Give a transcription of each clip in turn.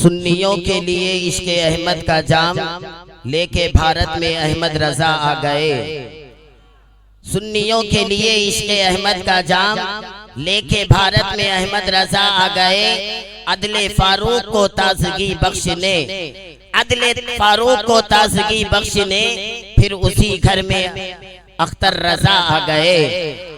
सुन्नियों के लिए इश्क़ अहमद का जाम लेके भारत में अहमद रजा आ गए। सुन्नियों के लिए इश्क़ अहमद का जाम लेके भारत में अहमद रजा आ गए। अदले फारूक को ताजगी बख्शने, अदले फारूक को ताजगी बख्शने, फिर उसी घर में अख्तर रजा आ गए।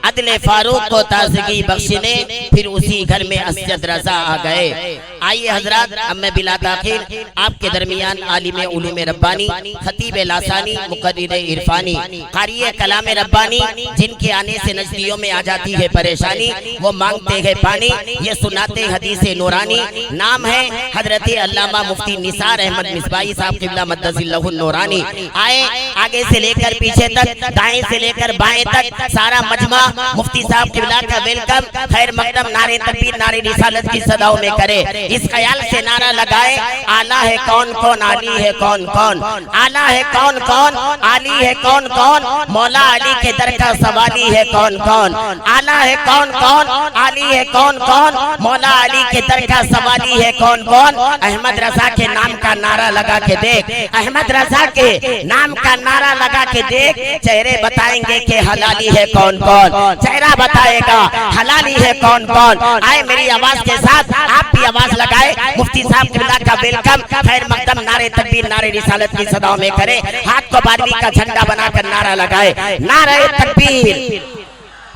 अदले फारूक को ताजगी बख्शने, फिर उसी घर में असजद रजा आ गए। आइए हजरात, अब मैं बिला ताखीर आपके दरमियान आलिम उलूम रब्बानी, खतीब लासानी, मुकर्रिर इरफानी, क़ारी कलाम रब्बानी, जिनके आने से नजदियों में आ जाती है परेशानी, वो मांगते हैं पानी, ये सुनाते हदीस नूरानी। नाम है हजरत अल्लामा मुफ्ती निसार अहमद मिसबाही साहब क़िबला मद्दसिल्लहु नूरानी। आए आगे से लेकर पीछे तक, दाएं से लेकर बाएं तक, सारा मजमा मुफ्ती साहब क़िबला का वेलकम खैर मकदम नारे तकबीर नारे रिसालत की सदाओं में करे। इस ख्याल से नारा लगाए, आला है कौन कौन, आली है कौन कौन, आला है कौन कौन, आली है कौन कौन, मौला अली के दर का सवाली है कौन कौन, आला है कौन कौन, आली है कौन कौन, मौला अली के दर का सवाली है कौन कौन। अहमद रजा के नाम का नारा लगा के देख, अहमद रजा के नाम का नारा लगा के देख, चेहरे बताएंगे कि हलाली है कौन कौन, चेहरा बताएगा हलाली है कौन कौन। आए मेरी आवाज के साथ आप भी आवाज लगाए, मुफ्ती साहब क़िबला का वेलकम खैर मकदम नारे तकबीर नारे रिसालत की सदाओं में करे। हाथ को 12वीं का झंडा बनाकर नारा लगाए, नारे तकबीर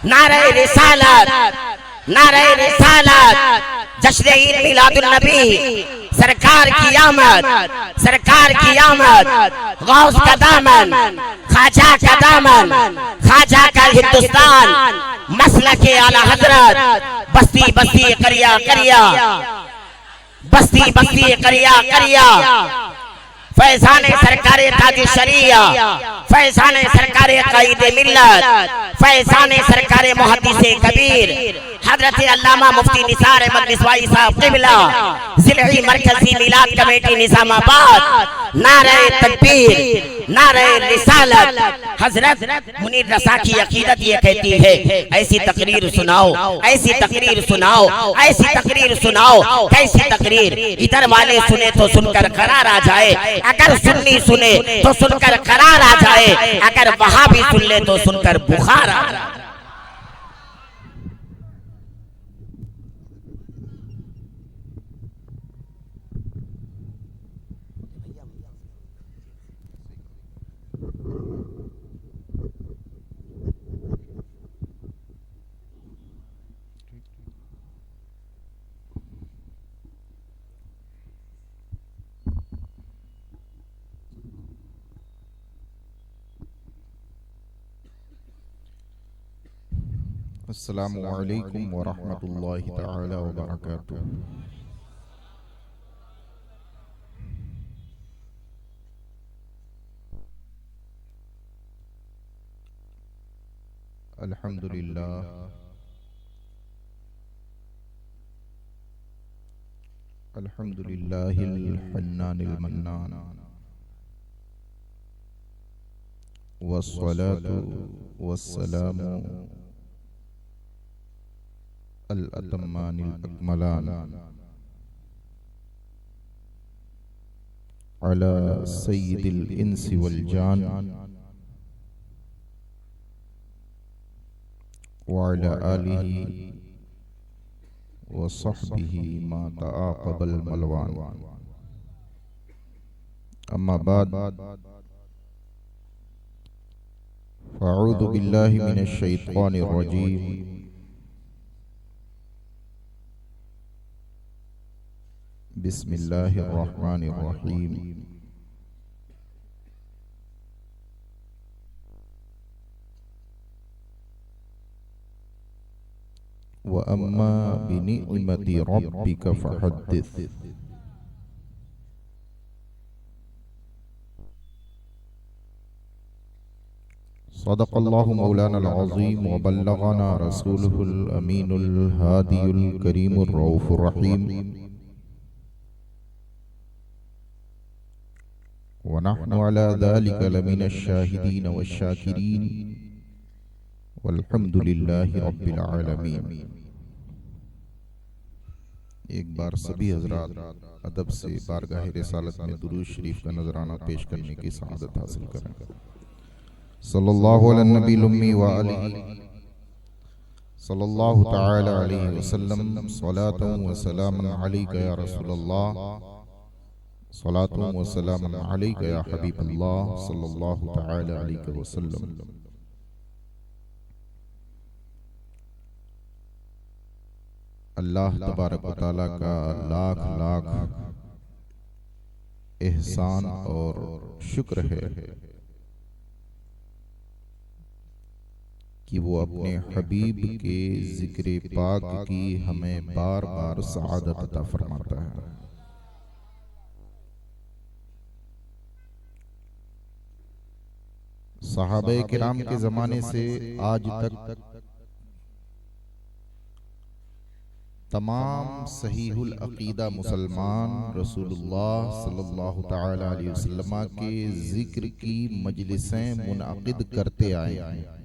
नारे रिसालत, नारे रिसालत, जश्न ईद मिलादुन नबी, सरकार की आमद, सरकार की आमद, गौस का दामन, खाजा का दामन, खाजा का हिंदुस्तान, मसलक आला हजरत, बस्ती बस्ती करिया करिया, बस्ती बस्ती करिया करिया, फैजान सरकार ताज शरिया, फैजान सरकार कायद मिल्लत, फैजान सरकार मुहद्दिस कबीर हजरत अल्लामा मुफ्ती निसार अहमद मिसबाही साहब क़िबला, ज़िलही मरकज़ी मिलाद कमेटी निज़ामाबाद, नारे तकबीर नारे रिसालत। हजरत मुनीर रसा की अकीदत ये कहती है, ऐसी तकरीर सुनाओ, ऐसी तकरीर सुनाओ, ऐसी तकरीर सुनाओ। कैसी तकरीर? इधर वाले सुने तो सुनकर करार आ जाए, अगर सुन्नी सुने तो सुनकर करार आ जाए, अगर वहां भी सुन ले तो सुनकर बुखार आ जाए। अस्सलामु अलैकुम व रहमतुल्लाहि तआला व बरकातुहू। अल्हम्दुलिल्लाह अल्हम्दुलिल्लाहिल हन्नानिल मन्नान वस्सलातु वस्सलामु अल अतम्मानिल अकमलान अला सय्यिदिल इंसी वल जान व अला आलिहि व सहबिही मा तआक़बल मलवान। अम्मा बाद, फ़अऊज़ु बिल्लाहि मिनश शैतानिर रजीम। बिस्मिल्लाहिर रहमानिर रहीम। व अम्मा बिनिअमति रब्बिका फहद्दिस। सदक़ल्लाहु मौलाना अल-अज़ीम व बल्लगना रसूलुहुल अमीनुल हादियुल करीमुर रऊफुर रहीम। व नहनु अला ज़ालिका लमिनश शाहिदीन वश्शाकिरीन वल्हम्दुलिल्लाहि रब्बिल आलमीन। एक बार सभी हजरात अदब से बारगाह रिसालत में दुरूद शरीफ का नजराना पेश करने की सआदत हासिल करें। सल्लल्लाहु अला नबील उम्मी व आलिही सल्लल्लाहु तआला अलैहि वसल्लम। सलातु व सलामुन अलैका या रसूलल्लाह, सलातु व सलामुन अलैका या हबीबल्लाह सल्लल्लाहु तआला अलैहि वसल्लम। अल्लाह तबारक व तआला का लाख लाख एहसान और शुक्र है कि वो अपने हबीब के जिक्र पाक की हमें बार बार सआदत अता फरमाता है। सहाबे किराम के जमाने से आज तक तमाम सहीहुल अकीदा मुसलमान रसूलुल्लाह सल्लल्लाहु तआला अलैहि वसल्लम के जिक्र की मजलिसें मुनअक़िद करते आए हैं।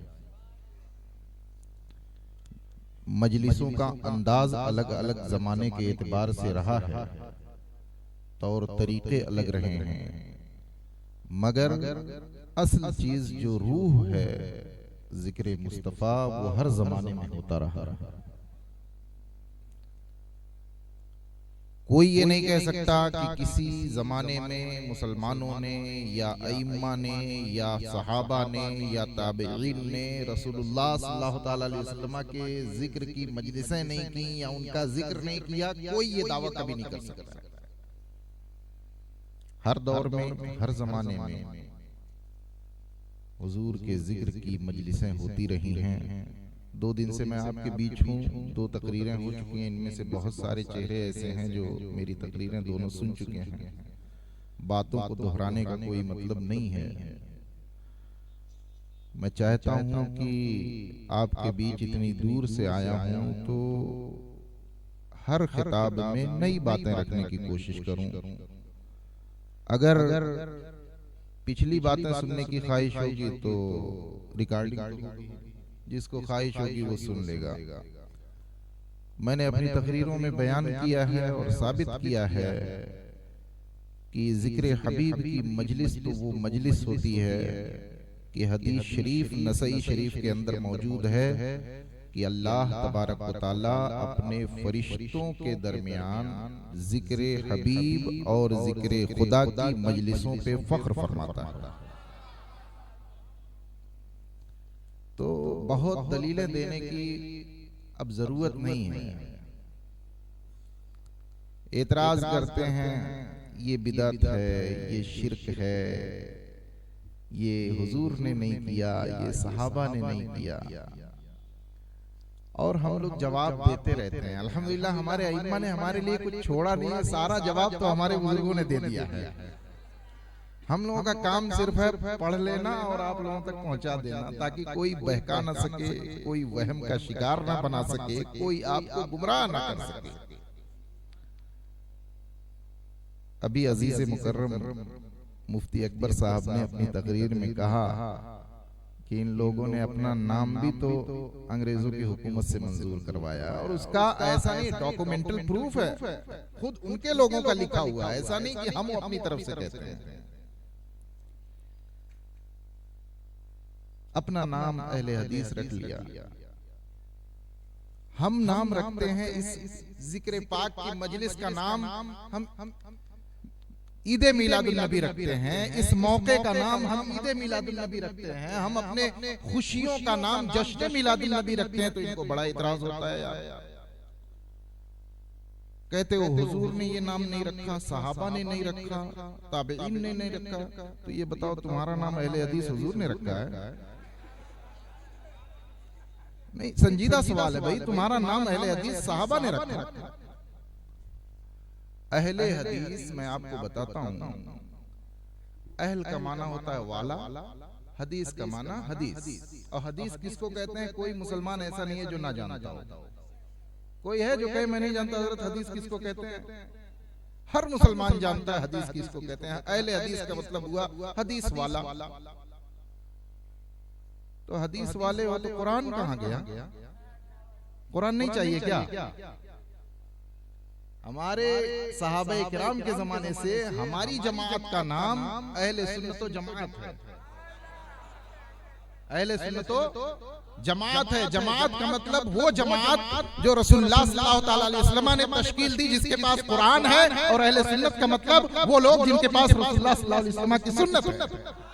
मजलिसों का अंदाज अलग अलग जमाने के एतबार से रहा है, तौर तरीके अलग रहे हैं, मगर असल चीज जो रूह है जिक्र मुस्तफ़ा वो हर जमाने में होता रहा है। कोई ये नहीं कह सकता कि किसी जमाने में मुसलमानों ने या अइम्मा ने या सहाबा ने या ताबईन ने रसूलुल्लाह सल्लल्लाहु तआला अलैहि वसल्लम के जिक्र की मजलिसें नहीं की या उनका जिक्र नहीं किया। कोई ये दावा कभी नहीं कर सकता। हर दौर में हर जमाने में हुजूर के जिक्र की मजलिसें होती रही हैं। 2 दिन से मैं आपके बीच हूँ, 2 तकरीरें हो चुकी हैं। इनमें से बहुत सारे चेहरे ऐसे हैं जो मेरी तकरीरें दोनों सुन चुके हैं। बातों को दोहराने का कोई मतलब नहीं है। मैं चाहता हूँ कि आपके बीच इतनी दूर से आया हूँ तो हर खिताब में नई बातें रखने की कोशिश करूँ। अगर पिछली बातें सुनने की ख्वाहिश होगी तो रिकॉर्डिंग, जिसको ख्वाहिश होगी वो सुन लेगा। मैंने अपनी तकरीरों में बयान किया है और साबित किया है कि जिक्र हबीब की मजलिस तो वो मजलिस होती है कि हदीस शरीफ नसई शरीफ के अंदर मौजूद है कि अल्लाह तबारक व तआला अपने फरिश्तों के दरमियान जिक्र हबीब और जिक्र खुदा की मजलिसों पे फख्र फरमाता है। तो बहुत दलीलें देने की अब जरूरत नहीं है। एतराज करते हैं ये बिदअत है, ये शिर्क है, ये हुजूर ने नहीं किया, ये सहाबा ने नहीं किया, और हम लोग जवाब देते रहते हैं। अल्हम्दुलिल्लाह हमारे अइम्मा ने हमारे लिए कुछ छोड़ा नहीं है, सारा जवाब तो हमारे बुजुर्गों ने दे दिया है। हम लोगों का काम सिर्फ है पढ़ लेना और आप लोगों तक पहुंचा देना, ताकि कोई बहका ना सके, कोई वहम का शिकार ना बना सके, कोई आपको गुमराह ना कर सके। अभी अजीज मुकर्रम मुफ्ती अकबर साहब ने अपनी तकरीर में कहा कि इन लोगों ने अपना नाम भी तो अंग्रेजों की हुकूमत से मंजूर करवाया, और उसका ऐसा नहीं, डॉक्यूमेंटल प्रूफ है, खुद उनके लोगों का लिखा हुआ है। ऐसा नहीं कि हम अपनी तरफ से कहते हैं। अपना नाम अहले हदीस रख लिया। हम नाम रखते हैं इस जिक्र पाक की मजलिस का नाम हम ईद मिलादुल नबी रखते हैं। इस मौके का नाम हम ईद मिलादुल नबी रखते हैं। हम अपने खुशियों का नाम जश्न मिलादुल नबी रखते हैं। तो इनको बड़ा इतराज होता है यार। कहते हो हुजूर ने ये नाम नहीं रखा, सहाबा ने नहीं रखा, ताबईन ने नहीं रखा। तो ये बताओ तुम्हारा नाम अहले हदीस हुजूर ने रखा है? नहीं, संजीदा सवाल है भाई। तुम्हारा नाम अहले हदीस सहाबा ने रखा। अहले हदीस मैं आपको बताता हूं, अहल का माना होता है वाला, हदीस का माना हदीस। और हदीस किसको कहते हैं? कोई मुसलमान ऐसा नहीं है जो ना जानता हो। कोई है जो कहे मैं नहीं जानता हजरत हदीस किसको कहते हैं? हर मुसलमान जानता है हदीस किसको कहते हैं। अहले हदीस का मतलब हुआ हदीस वाला। तो हदीस वाले हो तो कुरान कहां गया? कुरान नहीं चाहिए क्या? हमारे सहाबा किराम के जमाने से हमारी जमात का नाम अहले सुन्नत जमात है। अहले सुन्नत जमात है। जमात का मतलब वो जमात जो रसूलुल्लाह सल्लल्लाहु अलैहि वसल्लम ने तश्कील दी, जिसके पास कुरान है। और अहले सुन्नत का मतलब वो लोग जिनके पास रसूलुल्लाह सल्लल्लाहु अलैहि वसल्लम की सुन्नत है।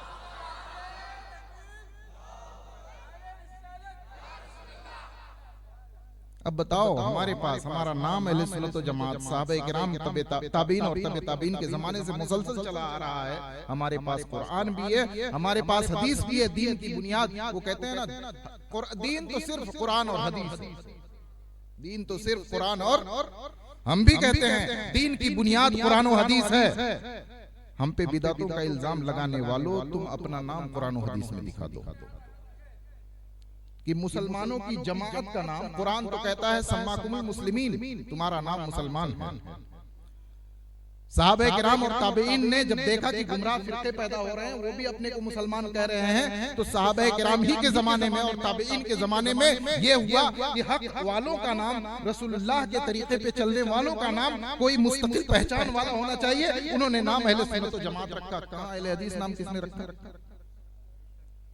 अब बताओ, हमारे पास हमारा नाम अहले सुन्नत व जमात साहबे किराम ताबीन और तबे ताबीन के जमाने से मुसलसल चला आ रहा है। हमारे पास कुरान भी है, हमारे पास हदीस भी है। दीन की बुनियाद, वो कहते हैं ना, दीन तो सिर्फ कुरान और हदीस है। दीन तो सिर्फ कुरान और हम भी कहते हैं दीन की बुनियाद कुरान और हदीस है। हम पे बिदातों का इल्जाम लगाने वालों, तुम अपना नाम कुरान और हदीस में दिखा दो कि मुसलमानों की जमात का नाम, कुरान तो कहता है सम्माकुमुल मुस्लिमीन, तुम्हारा नाम मुसलमान है। साहबे किराम और ताबईन ने जब देखा कि गुमराह फिरके पैदा हो रहे हैं, वो भी अपने को मुसलमान कह रहे हैं, तो साहबे किराम ही के जमाने में और ताबईन के जमाने में ये हुआ कि हक वालों का नाम, रसूलुल्लाह के तरीके पे चलने वालों का नाम कोई मुस्तकिल पहचान वाला होना चाहिए। उन्होंने नाम अहले सुन्नत व जमात रखा। कहां अहले हदीस नाम किसने रखा?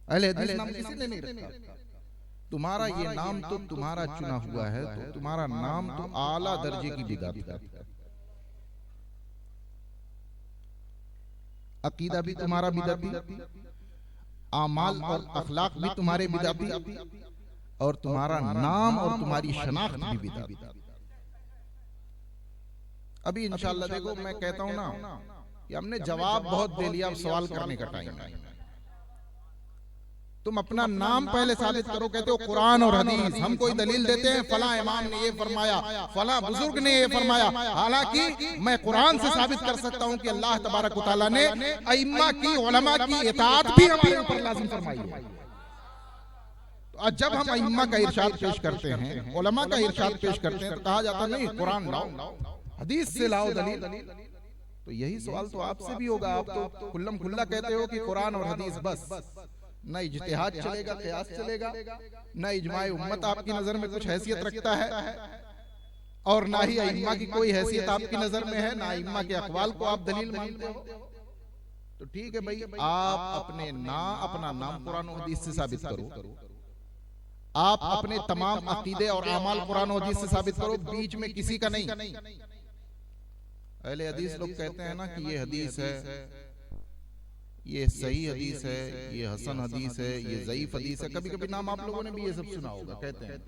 अहले हदीस नाम किसी ने नहीं रखा। तुम्हारा ये नाम तो तुम्हारा चुना हुआ है, तो तुम्हारा नाम तो आला दर्जे की बिदात है। अकीदा भी तुम्हारा बिदाती, आमाल और अखलाक भी तुम्हारे बिदाती, और तुम्हारा नाम और तुम्हारी शनाख्त भी बिदाती। अभी इंशाअल्लाह देखो, मैं कहता हूं ना कि हमने जवाब बहुत दे लिया, अब सवाल करने का टाइम है। तुम अपना नाम पहले साबित करो। कहते हो कुरान और हदीस, हम कोई दलील देते हैं फला इमाम ने ये फरमाया, फला बुजुर्ग ने ये फरमाया, हालांकि मैं कुरान से साबित कर सकता हूं कि अल्लाह तबारक व तआला ने अइम्मा की, उलमा की इताअत भी हमारे ऊपर लाजिम फरमाई है। तो जब हम अइम्मा का इरशाद पेश करते हैं, उलमा का इरशाद पेश करते हैं, तो कहा जाता नहीं कुरान लाओ, हदीस से लाओ दलील। तो यही सवाल तो आपसे भी होगा। आप तो खुल्लम खुल्ला कहते हो कि कुरान और हदीस बस, न इज्तिहाद चलेगा, क़ियास चलेगा, न इजमाए उम्मत आपकी नजर में कुछ हैसियत रखता है, और ना ही अइम्मा की कोई हैसियत आपकी नजर में है, ना अइम्मा के अक़वाल को आप दलील मानते हो। तो ठीक है भाई, आप अपना नाम कुरान और हदीस से साबित करो। आप अपने तमाम अकीदे और अमाल कुरान और हदीस से साबित करो, बीच में किसी का नहीं। अहले हदीस लोग कहते हैं ना कि ये हदीस है, ये सही हदीस है, ये हसन हदीस है, ये ज़ईफ हदीस है। कभी कभी नाम आप लोगों ने भी ये सब सुना होगा, कहते हैं।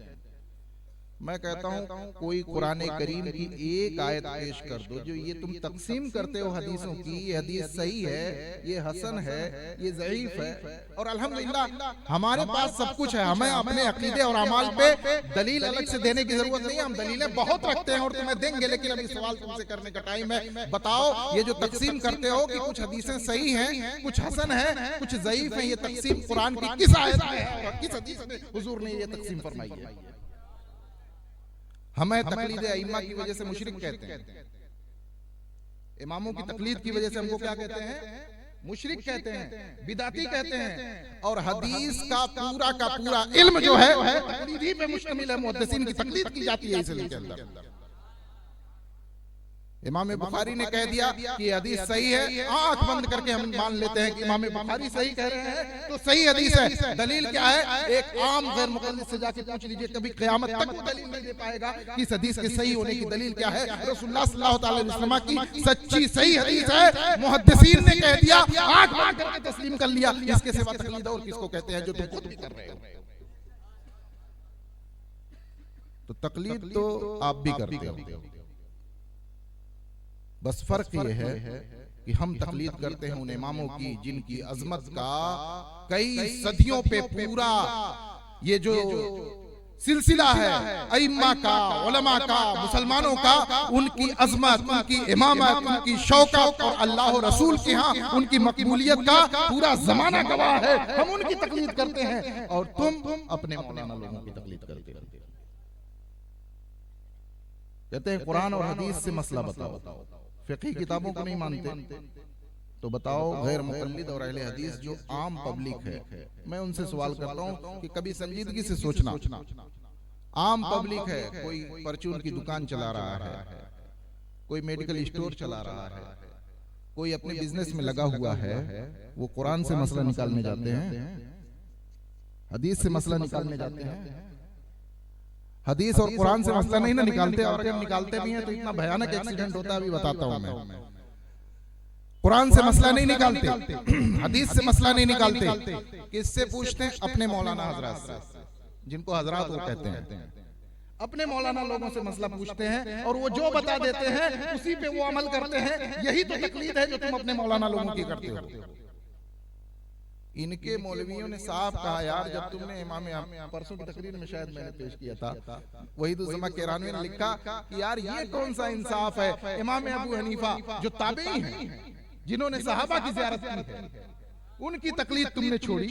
मैं कहता हूं कोई कुरान करीम की एक आयत पेश कर दो जो ये तुम तकसीम करते हो हदीसों की, ये हदीस सही है, ये हसन है, ये ज़ईफ है, और अल्हम्दुलिल्लाह हमारे पास सब कुछ है। हमें अपने अकीदे और अमाल पे दलील अलग से देने की जरूरत नहीं है। हम दलीलें बहुत रखते हैं और तुम्हें देंगे, लेकिन अभी सवाल तुमसे करने का टाइम है। बताओ, ये जो तकसीम करते हो कि कुछ हदीसें सही हैं, कुछ हसन है, कुछ ज़ईफ है, ये तकसीम कुरान की किस आयत में है और किस हदीस में हुजूर ने ये तकसीम फरमाई है? हमें तकलीद अइम्मा की वजह से मुशरिक कहते हैं, इमामों की तकलीद की वजह से हमको क्या कहते हैं? मुशरिक कहते हैं, बिदाती कहते हैं। और हदीस का पूरा इल्म जो है तकलीद ही पे मुश्तमिल है। मुहद्दिसीन की तकलीद की जाती है इसलिए के अंदर। इमाम बुखारी ने कह दिया कि हदीस सही है, आंख बंद करके हम मान लेते हैं कि इमाम बुखारी सही कह रहे हैं तो सही हदीस है। दलील क्या है? एक आम गैर मुक़ल्लिद से जाके पूछ लीजिए, कभी क़यामत तक वो दलील नहीं दे पाएगा कि इस हदीस के सही होने की दलील क्या है। रसूलुल्लाह सल्लल्लाहु अलैहि वसल्लम की सच्ची सही हदीस है, मुहद्दिसीन ने कह दिया, आंख बंद करके तस्लीम कर लिया। इसके सिवा तकलीद और किसको कहते हैं जो तुम खुद भी कर रहे हो? तो तकलीद तो आप भी करते हो, बस फर्क ये है कि हम तकलीद करते हैं उन इमामों की जिनकी अजमत का कई सदियों पे पूरा ये जो सिलसिला है अइम्मा का, उलमा का, मुसलमानों का, उनकी अजमत, उनकी इमामत, उनकी शौकत और अल्लाह और रसूल के यहाँ उनकी मकबूलियत का पूरा जमाना गवाह है। हम उनकी तकलीद करते हैं और तुम अपने मौलाना लोगों की तकलीद करते हो। कहते हैं कुरान और हदीस से मसला बताओ, फिक़ही किताबों को नहीं मानते तो बताओ गैर मुक़ल्लिद और अहले हदीस जो आम पब्लिक है, मैं उनसे सवाल करता हूं कि कभी संजीदगी से सोचना, आम पब्लिक है, कोई परचून की दुकान चला रहा है, कोई मेडिकल स्टोर चला रहा है, कोई अपने बिजनेस में लगा हुआ है, वो कुरान से मसला निकालने जाते हैं, हदीस से मसला निकालने जाते हैं। हदीस और कुरान से मसला नहीं ना निकालते, और अगर निकालते भी हैं तो इतना भयानक एक्सीडेंट होता है, अभी बताता हूं मैं। कुरान से मसला नहीं निकालते, हदीस से मसला नहीं निकालते, किससे पूछते हैं? अपने मौलाना हजरात से, जिनको हजरात वो कहते हैं। अपने मौलाना लोगों से मसला पूछते हैं और वो जो बता देते हैं उसी पे वो अमल करते हैं। यही तो तकलीद है जो तुम अपने मौलाना लोगों की करते हो। इनके मौलवियों ने साफ कहा, यार जब तुमने इमाम, परसों की तकरीर में शायद मैंने पेश किया था, वहीदुज़्ज़मा किरानी ने लिखा कि यार ये कौन सा इंसाफ है, इमाम अबू हनीफा जो ताबई हैं, जिन्होंने सहाबा की ज़ियारत की है, उनकी तकलीद तुमने छोड़ी,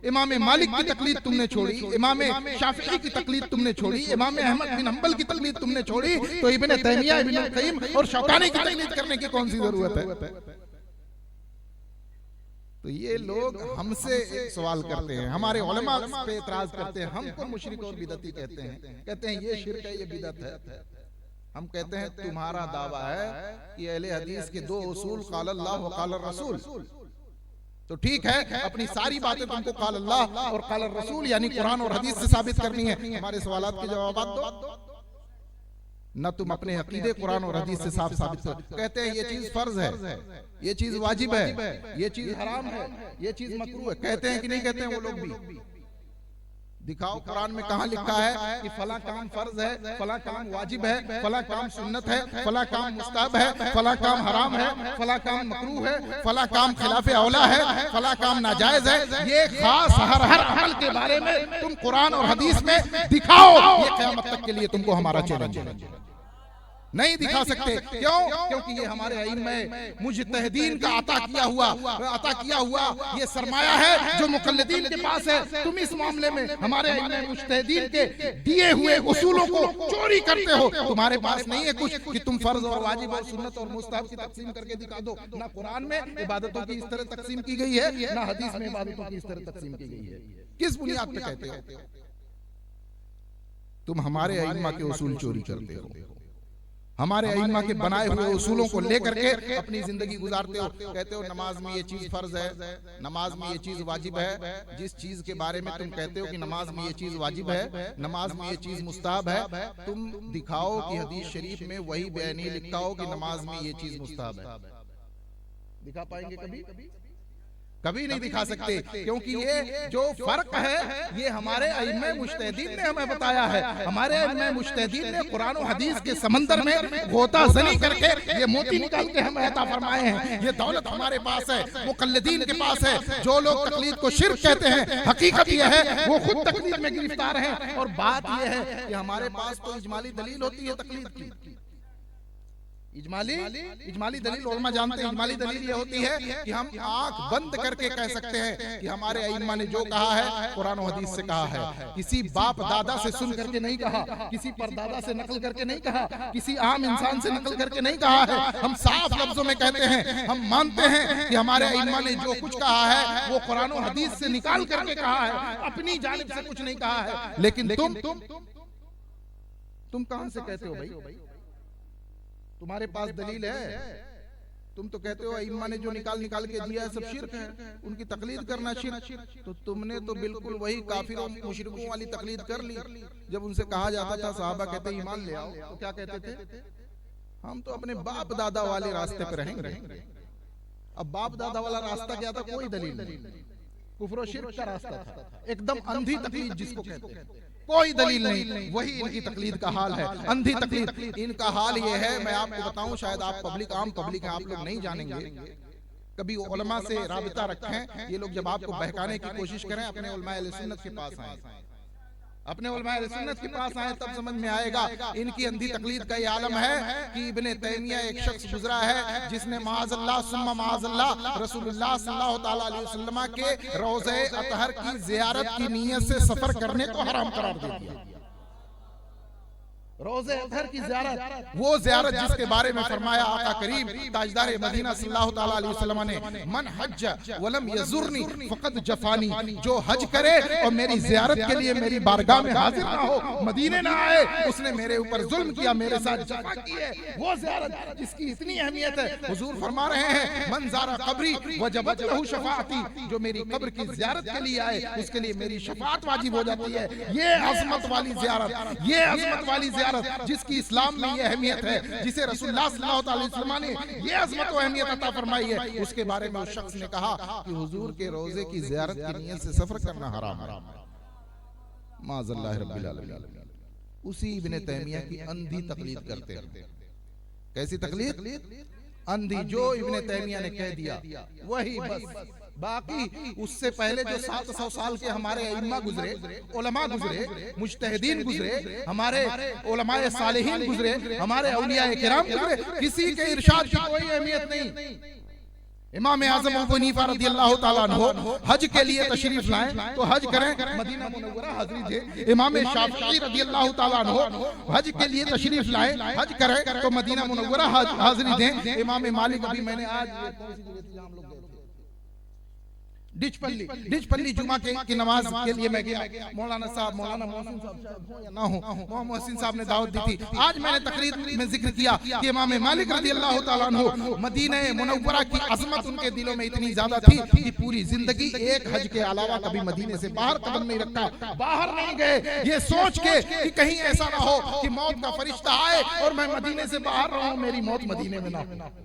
इमाम मालिक की तकलीद तुमने छोड़ी, इमाम शाफिई की तकलीद तुमने छोड़ी, इमाम अहमद बिन हंबल की तकलीद तुमने छोड़ी, तो इब्न तैमिया, इब्न क़य्यिम और शौकानी की तकलीद करने की कौन सी जरूरत है? तो ये लोग हमसे एक सवाल करते हैं, हमारे उलमा पे इतराज करते हैं, हमको मुशरिक और बिदअती कहते हैं ये शिर्क है, ये बिदअत है। हम कहते हैं तुम्हारा दावा है कि अहले हदीस के दो उसूल क़ाल अल्लाह व क़ाल रसूल, तो ठीक है, अपनी सारी बातें तुमको क़ाल अल्लाह और क़ाल रसूल यानी कुरान और हदीस से साबित करनी है। हमारे सवालात के जवाब दो, न तुम अपने अकीदे कुरान और हदीस से साफ साबित कर। कहते हैं ये चीज फर्ज है, ये चीज वाजिब है, ये चीज हराम है, ये चीज मकरूह है। कहते हैं कि नहीं कहते हैं वो लोग भी? दिखाओ कुरान में कहाँ लिखा है कि फला काम फर्ज है, फला काम वाजिब है, फला काम सुन्नत है, फला काम मुस्ताहब है, फला काम हराम है, फला काम मकरूह है, फला काम खिलाफे औला है, फला काम नाजायज है। ये खास हर अमल के बारे में तुम कुरान और हदीस में दिखाओ। ये क़यामत तक के लिए तुमको हमारा चैलेंज है। नहीं दिखा सकते, क्यों? क्योंकि ये हमारे इल्म मुजतहिदीन का अता किया हुआ ये सरमाया है जो मुकल्लिदीन के पास है। तुम इस मामले में हमारे इल्म मुजतहिदीन के दिए हुए उसूलों को चोरी करते हो। तुम्हारे पास नहीं है कुछ कि तुम फर्ज और वाजिब और सुन्नत और मुस्ताहब की तकसीम करके दिखा दो। ना कुरान में इबादतों की इस तरह तकसीम की गई है, ना हदीस में इबादतों की इस तरह तकसीम की गई है। किस बुनियाद पे कहते हो? तुम हमारे इल्म के उसूल चोरी करते हो, हमारे अइम्मा के बनाए हुए उसूलों को लेकर के अपनी जिंदगी गुजारते हो। कहते हो नमाज में ये चीज फर्ज है, नमाज में ये चीज वाजिब है। जिस चीज के बारे में तुम कहते हो कि नमाज में ये चीज वाजिब है, नमाज में ये चीज मुस्ताहब है, तुम दिखाओ कि हदीस शरीफ में वही बयानी लिखता हो कि नमाज में ये चीज मुस्ताहब है। दिखा पाएंगे कभी? कभी नहीं दिखा सकते, क्योंकि ये जो फर्क है ये हमारे इल्म मुजतहिदीन ने हमें बताया है। हमारे इल्म मुजतहिदीन ने कुरान और हदीस के समंदर में गोताज़नी करके ये मोती निकाल के हमें अता फरमाए हैं। ये दौलत हमारे पास है, मुकल्लिदीन के पास है। जो लोग तकलीद को शिर्क कहते हैं, हकीकत ये है वो खुद तकलीद में गिरफ्तार हैं। और बात ये है कि हमारे पास तो इजमाली दलील होती है तकलीद की। इजमाली दलील उलमा जानते हैं। इजमाली दलील ये होती है कि हम आंख बंद करके कह सकते हैं कि हमारे अइम्मा ने जो कहा है कुरान और हदीस से कहा है। किसी बाप दादा से सुन करके नहीं कहा, किसी परदादा से नकल करके नहीं कहा, किसी आम इंसान से नकल करके नहीं कहा है। हम साफ लफ्जों में कहते हैं, हम मानते हैं कि हमारे अइम्मा ने जो कुछ कहा है वो कुरान और हदीस से निकाल करके कहा है, अपनी जानिब से कुछ नहीं कहा है। लेकिन तुम कहां से कहते हो भाई? तुम्हारे पास दलील है? तुम तो कहते हो अइम्मा ने जो निकाल के दिया है सब शिर्क है, उनकी तकलीद करना शिर्क। तो तुमने तो बिल्कुल वही काफिरों मुशरिकों वाली तकलीद कर ली। जब उनसे कहा जाता था, सहाबा कहते ईमान ले आओ, तो क्या कहते थे? हम तो अपने बाप दादा वाले रास्ते पे रहेंगे। अब बाप दादा वाला रास्ता क्या था? कोई दलील नहीं, कुफ्र और शिर्क का रास्ता था, एकदम अंधी तकलीद जिसको कहते हैं, कोई दलील नहीं। वही इनकी तकलीद का हाल है, अंधी तकलीद। इनका हाल ये है, मैं आपको बताऊं, शायद आप आम पब्लिक हैं, आप लोग नहीं जानेंगे। कभी उलमा से राबिता रखें। ये लोग जब आपको बहकाने की कोशिश करें, अपने उलमा अहले सुन्नत के पास आए, अपने उलमा अहले सुन्नत के पास आए, तब समझ में आएगा इनकी अंधी तकलीद का ये आलम है कि इब्ने तैमिया एक शख्स गुजरा है जिसने माअज़ल्लाह सुम्मा माअज़ल्लाह रसूलुल्लाह सल्लल्लाहु तआला अलैहि वसल्लम के रोज़े अतहर की ज़ियारत की नीयत से सफर करने को हराम करार दे दिया। रोज़े अतहर की ज़ियारत, वो ज़ियारत जिसके बारे में फरमाया आका करीम ताजदार मदीना सल्लल्लाहु ताला अलैहि वसल्लम ने, मन हज वलम यजुरनी फकत जफानी, जो हज करे और मेरी ज़ियारत के लिए मेरी बारगाह में हाजिर ना हो, मदीने ना आए, उसने मेरे ऊपर जुल्म किया, मेरे साथ जफा की है। वो ज़ियारत जिसकी इतनी अहमियत है, हुजूर फरमा रहे हैं मन ज़ारा कब्री वजबत लहू शफाअती, जो मेरी कब्र की ज़ियारत के लिए आए उसके लिए मेरी शफाअत वाजिब हो जाती है। ये अज़मत वाली ज़ियारत, ये अज़मत वाली जिसकी इस्लाम में ये अहमियत है, जिसे रसूलुल्लाह सल्लल्लाहु अलैहि वसल्लम ने ये अज़मत और अहमियत अता फरमाई है, उसके बारे में उस शख्स ने कहा कि हुजूर के रोजे की ज़ियारत की नियत से सफर करना हराम है। माज़ल्लाह रब्बिल आलमीन। उसी इब्ने तैमिया की अंधी तकलीद करते हैं। कैसी तकलीद? अंधी। जो इब्ने तैमिया ने कह दिया वही बस, बाकी उससे पहले जो 700 साल के हमारे इम्मा गुजरे, उलमा गुजरे, मुज्तहिदीन गुजरे, हमारे उलमाए सालिहीन गुजरे, हमारे औलियाए किराम गुजरे, किसी के इरशाद की कोई अहमियत नहीं। इमाम आज़म अबू हनीफा रज़ियल्लाहु ताला अन्हु हज के लिए तशरीफ लाए तो हज करें, मदीना मुनव्वरा हाज़िरी दे। इमाम शाफ़िई रज़ियल्लाहु ताला अन्हु हज के लिए तशरीफ लाए, हज करें तो मदीना मुनव्वरा हाज़िरी दें। इमाम मालिक, अभी मैंने आज डिचपल्ली जुमा की नमाज के लिए मैं गया, मौलाना मोहसिन साहब ना हो, मोहसिन साहब ने दावत दी थी। आज मैंने तकरीर में जिक्र किया कि इमाम मालिक रज़ियल्लाहु ताला अन्हु मदीना मुनव्वरा की अज़मत उनके दिलों में इतनी ज्यादा थी कि पूरी जिंदगी एक हज के अलावा कभी मदीने से बाहर कदम नहीं रखा, बाहर नहीं गए, ये सोच के कि कहीं ऐसा ना हो कि मौत का फरिश्ता आए और मैं मदीने से बाहर रहूं, मेरी मौत मदीने में ना हो।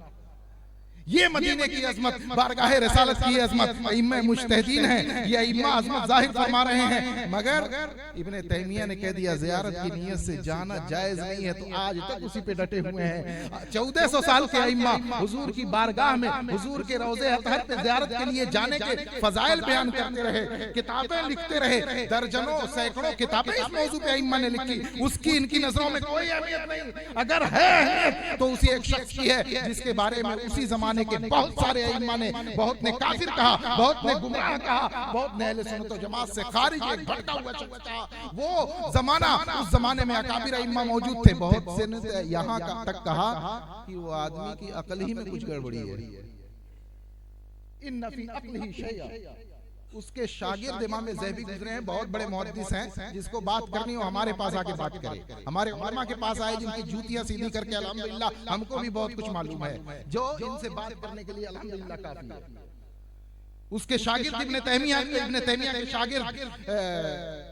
ये मदीने की अज़मत, बारगाह रिसालत की अज़मत, इम्मा मुज्तहिदीन हैं, ये इम्मा अज़मत जाहिर फरमा रहे हैं। मगर इब्ने तैमिया ने कह दिया ज़ियारत की नियत से जाना जायज़ नहीं है, तो आज तक उसी पे डटे हुए हैं। 1400 साल के इम्मा हुजूर की बारगाह में, हुजूर के रोज़े अतहर पे ज़ियारत के लिए जाने के फज़ाइल बयान करते रहे, किताबें लिखते रहे, दर्जनों सैकड़ों किताबें इस मौजू पे इम्मा ने लिखी, उसकी इनकी नजरों में कोई अहमियत नहीं। अगर है अहमियत तो उसी एक शख्स की है जिसके बारे में उसी जमाने के बहुत सारे इमाम ने, बहुत ने काफिर कहा, बहुत ने गुमराह कहा, बहुत ने अहले सुन्नत व जमात से खारिज, एक भटका हुआ शख्स कहा। वो जमाना, उस जमाने में अकाबिर इमाम मौजूद थे, बहुत से ने यहाँ तक कहा कि वो आदमी की अकल ही में कुछ गड़बड़ी है। इन्न फी अक्लिही शैअ। उसके शागिर्द इमाम ज़हबी गुजरे हैं, बहुत बड़े मुहद्दिस हैं, जिसको बात करनी हो हमारे पास आके बात करे। हमारे उलमा के पास आए जिनकी जूतियां सीधी करके अल्हम्दुलिल्लाह हमको भी बहुत कुछ मालूम है, जो इनसे बात करने के लिए अल्हम्दुलिल्लाह काफी है। उसके शागिर्द इब्ने तैमिया के शागिर्द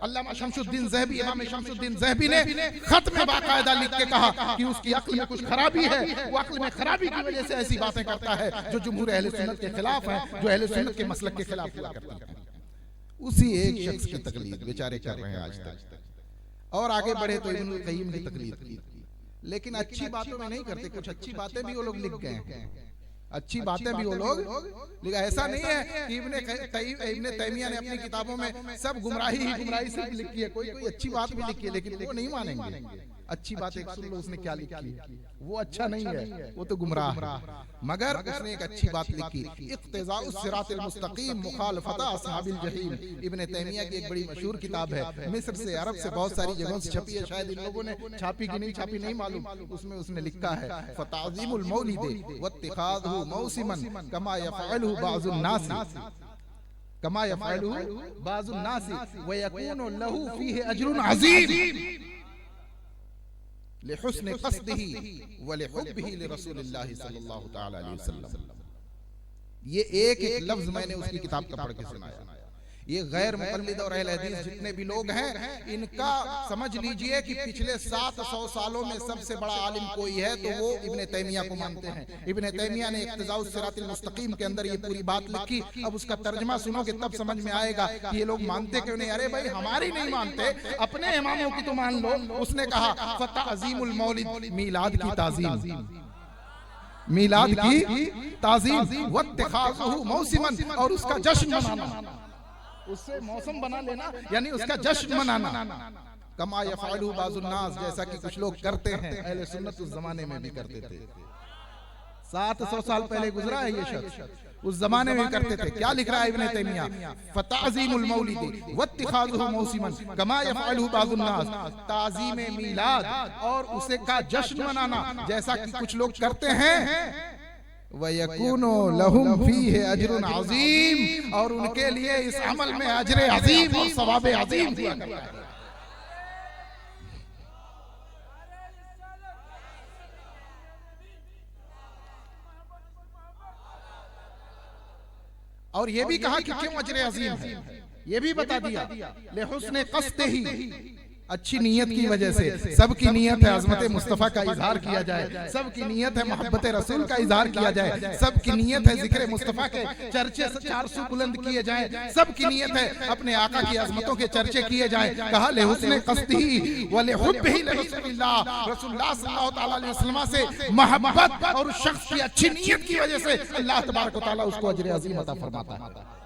अल्लामा शमसुद्दीन ज़हबी, इमाम शमसुद्दीन ज़हबी ने खत में बाकायदा लिख के कहा कि उसकी अक्ल में कुछ खराबी है, वो अक्ल में खराबी की वजह से ऐसी बातें करता है जो जमहूर अहले सुन्नत के खिलाफ है, जो अहले सुन्नत के मसलक के खिलाफ हुआ करती है। उसी एक शख्स की तकलीद बेचारे कर रहे हैं आज तक, और आगे बढ़े तो इब्नुल क़य्यिम की तकलीद की। लेकिन अच्छी बातों में नहीं करते, कुछ अच्छी बातें भी वो लोग लिख गए हैं, अच्छी बातें भी वो लोग लिखा। ऐसा नहीं है कि इब्ने तैमिया ने अपनी किताबों में सब गुमराही ही गुमराही सिर्फ लिखी है, कोई कोई अच्छी बात भी लिखी है, लेकिन वो नहीं मानेंगे। अच्छी बात एक सुन लो उसने क्या लिखी, वो अच्छा नहीं है, वो तो गुमराह है। मगर उसने एक अच्छी बात लिखी, इक़्तिज़ाउस सिरातिल मुस्तक़ीम मुखालफत अस्हाबिल जहीम। इब्ने तैमिया की एक बड़ी मशहूर किताब है, मिस्र से अरब से बहुत सारी जगहों से छपी है, शायद इन लोगों ने छापी कि नहीं छापी नहीं मालूम। उसमें उसने लिखा है फताज़ीमुल मौलिद वत्तिखाज़हु मौसिमन कमा यफ़अलु बाज़ुन नास, कमा यफ़अलु बाज़ुन नास व यकूनु लहू फ़ीहि अज्रुन अज़ीम लिहुस्न क़स्दिही व लिहुब्बिही लिरसूलिल्लाहि सल्लल्लाहु तआला अलैहि वसल्लम। ये एक एक लफ्ज मैंने उसकी किताब का पढ़ के सुनाया। ये गैर मुक़ल्लिद और अहले हदीस जितने भी लोग हैं, इनका समझ लीजिए कि पिछले 700 सालों में सबसे बड़ा आलिम कोई है तो वो इब्ने तैमिया को मानते हैं। इब्ने तैमिया ने इक़्तिज़ाउस सिरातिल मुस्तक़ीम के अंदर ये पूरी बात लिखी। अब उसका तर्जमा सुनोगे तब समझ में आएगा कि ये लोग मानते क्यों नहीं। अरे भाई हमारी नहीं मानते, अपने इमामों की तो मान लो। उसने कहा फ़ताज़ीमुल मौलिद, मीलाद की ताज़ीम, मीलाद की ताज़ीम वत्तिखाज़हु मौसिमन, और उसका जश्न मनाना, उससे मौसम बना लेना यानी उसका जश्न मनाना। कमा यफ़अलु बाज़ुन नास, जैसा कि कुछ लोग करते हैं, अहले सुन्नत उस जमाने में भी करते थे। 700 साल पहले गुजरा है ये शख्स। उस जमाने में करते थे। क्या लिख रहा है इब्ने तैमिया, फताज़ीमुल मौलिद वत्तिखाज़ुहु मौसिमन कमा यफ़अलु बाज़ुन नास, ताज़ीम मीलाद और उसे का जश्न मनाना जैसा कि कुछ लोग करते हैं, वयकूनु लहुम फीहि अज्रुन अज़ीम, और उनके लिए इस अमल में अजर अज़ीम और सवाब अज़ीम हुआ करता है। और ये भी कहा कि क्यों अजर अजीम है, ये भी बता दिया, ले हुस्ने क़स्द ही, अच्छी नीयत की वजह से। सबकी नीयत है अज़मत मुस्तफ़ा का इजहार किया जाए, सबकी नीयत है मोहब्बत रसूल का इजहार किया जाए, सबकी नीयत है जिक्र मुस्तफ़ा के चर्चे 400 बुलंद किए जाए, सबकी नीयत है अपने आका की अज़मतों के चर्चे किए जाए। कहा ले हुस्ने क़स्दिही व ले हुब्बिही लिरसूलिल्लाह, रसूलुल्लाह सल्लल्लाहु तआला अलैहि वसल्लम से मोहब्बत और उस शख्स की अच्छी नीयत की वजह से अल्लाह तबारक व तआला उसको अजर अज़ीम अता फरमाता है।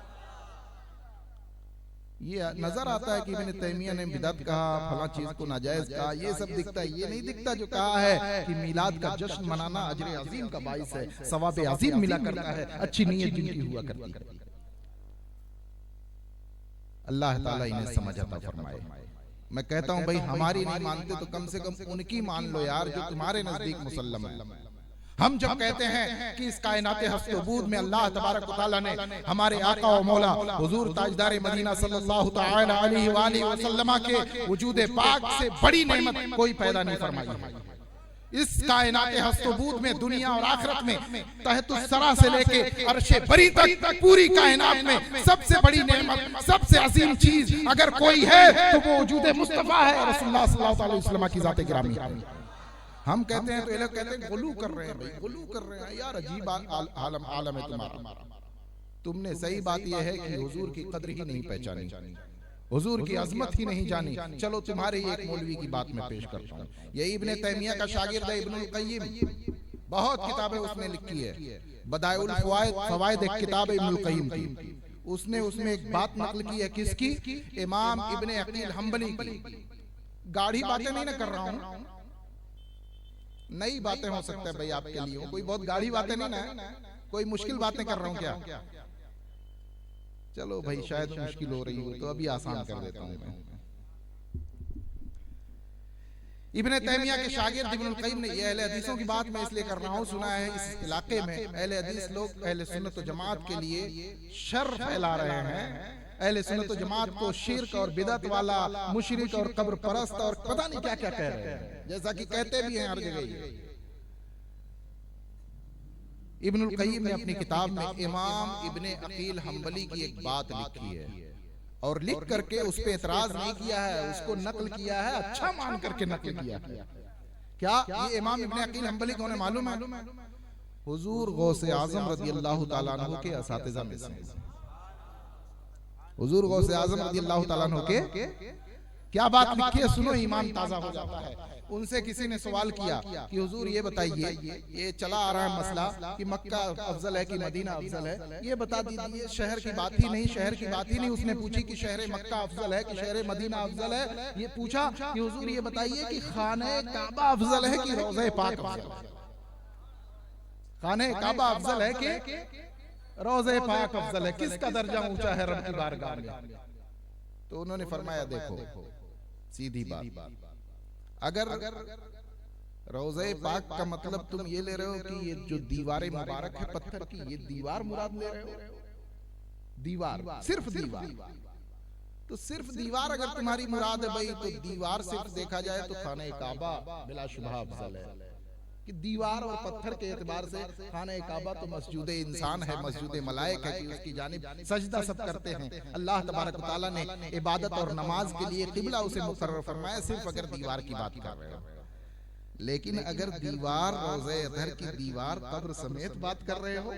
ये नजर आता है कि इब्ने तैमिया ने बिदअत कहा, फला चीज को नाजायज कहा, ये सब दिखता है। ये नहीं दिखता जो कहा है कि मिलाद का जश्न मनाना अजर अजीम का बाइस है, सवाब अजीम मिला करता है, अच्छी नीयत जिनकी हुआ करती है। अल्लाह ताला इन्हें समझ अता फरमाए। मैं कहता हूं भाई, हमारी नहीं मानते तो कम से कम उनकी मान लो यार, जो तुम्हारे नजदीक मुसल्लम है। हम जब कहते हैं कि इस कायनात हस्तबूद में अल्लाह तबारक व तआला ने हमारे आका व मौला हुजूर ताजदार मदीना सल्लल्लाहु तआला अलैहि व आलिहि वसल्लम के वजूद पाक से बड़ी नेमत कोई पैदा नहीं फरमाई है। इस कायनात हस्तबूद में, दुनिया और आखिरत में, तहतुस सरा से लेके अर्शे बरी तक पूरी कायनात में सबसे बड़ी नेमत, सबसे अजीम चीज अगर कोई है तो वो वजूद मुस्तफा है, रसूलुल्लाह सल्लल्लाहु अलैहि वसल्लम की जात गिरामी है। हम कहते हैं तो ये लोग कहते हैं गुलू कर रहे हैं, भाई गुलू कर रहे हैं यार, अजीब आलम है तुम्हारा। तुमने सही बात यह है कि हुजूर की कद्र ही नहीं पहचानी, हुजूर की अजमत ही नहीं जानी। चलो तुम्हारे एक मौलवी की बात में पेश करता हूँ। ये इब्ने तैमिया का शागिर्द है इब्नुल क़य्यिम, बहुत किताबें उसने लिखी है। बदाइउल फवाइद एक किताब है इब्नुल क़य्यिम की, उसने उसमें एक बात नकल की है, किसकी? इमाम इब्ने अकील हम्बली की। गाढ़ी बातें नहीं ना कर रहा हूँ, नई बातें हो सकता है भाई आपके लिए, कोई बहुत गाढ़ी बातें नहीं ना, कोई मुश्किल बातें कर रहा हूं क्या? चलो भाई शायद मुश्किल हो रही हो तो अभी आसान कर देता हूं मैं। इब्ने तैमिया के शागिर्द इब्नुल क़य्यिम ने, ये अहले हदीसों की बात मैं इसलिए कर रहा हूं, सुना है इस इलाके में अहले हदीस लोग अहले सुन्नत व जमात के लिए शर फैला रहे हैं। अहले सुन्नत व जमात को शिर्क और बिदअत वाला, मुशरिक और कब्र परस्त और पता नहीं क्या क्या कह रहे हैं, जैसा कि कहते भी हैं हर जगह। इब्नुल क़य्यिम ने अपनी किताब में इमाम इब्ने अकील हम्बली की एक बात लिखी है और लिख करके उस पे एतराज नहीं किया है, उसको नकल किया है, अच्छा मान करके नकल किया है। क्या ये इमाम इब्ने अकील हम्बली कौन है मालूम है? हुजूर गौसे आज़म रज़ियल्लाहु ताला अन्हु के असातिज़ा में से। हुजूर गौसे आज़म रज़ियल्लाहु ताला अन्हु के क्या बात लिखी है, सुनो ईमान ताजा हो जाता है। उनसे किसी ने सवाल किया कि हुजूर ये बताइए, ये चला आ रहा है मसला कि मक्का अफजल है कि मदीना अफजल है, ये बता दीजिए। शहर की बात ही नहीं, शहर की बात ही नहीं। उसने पूछी कि शहर मक्का अफजल है कि शहर मदीना अफजल है। ये पूछा कि हुजूर ये बताइए कि खाने काबा अफजल है कि रोज़े पाक अफजल है? खाने काबा अफजल है कि रोज़े पाक अफजल है? किसका दर्जा ऊंचा है रब की बारगाह में? तो उन्होंने फरमाया देखो सीधी बात, अगर रोज़े पाक का मतलब तुम ये ले रहे हो कि ये जो दीवारें मुबारक है पत्थर की, ये दीवार मुराद ले रहे हो? दीवार, सिर्फ दीवार, तो सिर्फ दीवार अगर तुम्हारी मुराद है भाई, तो दीवार सिर्फ देखा जाए तो खाने काबा बिलाशुबहा अफजल है। कि दीवार और पत्थर के एतबार से खाने काबा तो मस्जिद इंसान है, मस्जिद मलाइक है कि उसकी जानिब सजदा सब करते हैं। अल्लाह तबारक व तआला ने इबादत और नमाज के लिए किबला उसे मुकर्रर फरमाया, सिर्फ अगर दीवार की बात कर रहे हो। लेकिन अगर दीवार रोज़े अज़हर की दीवार कब्र समेत बात कर रहे हो,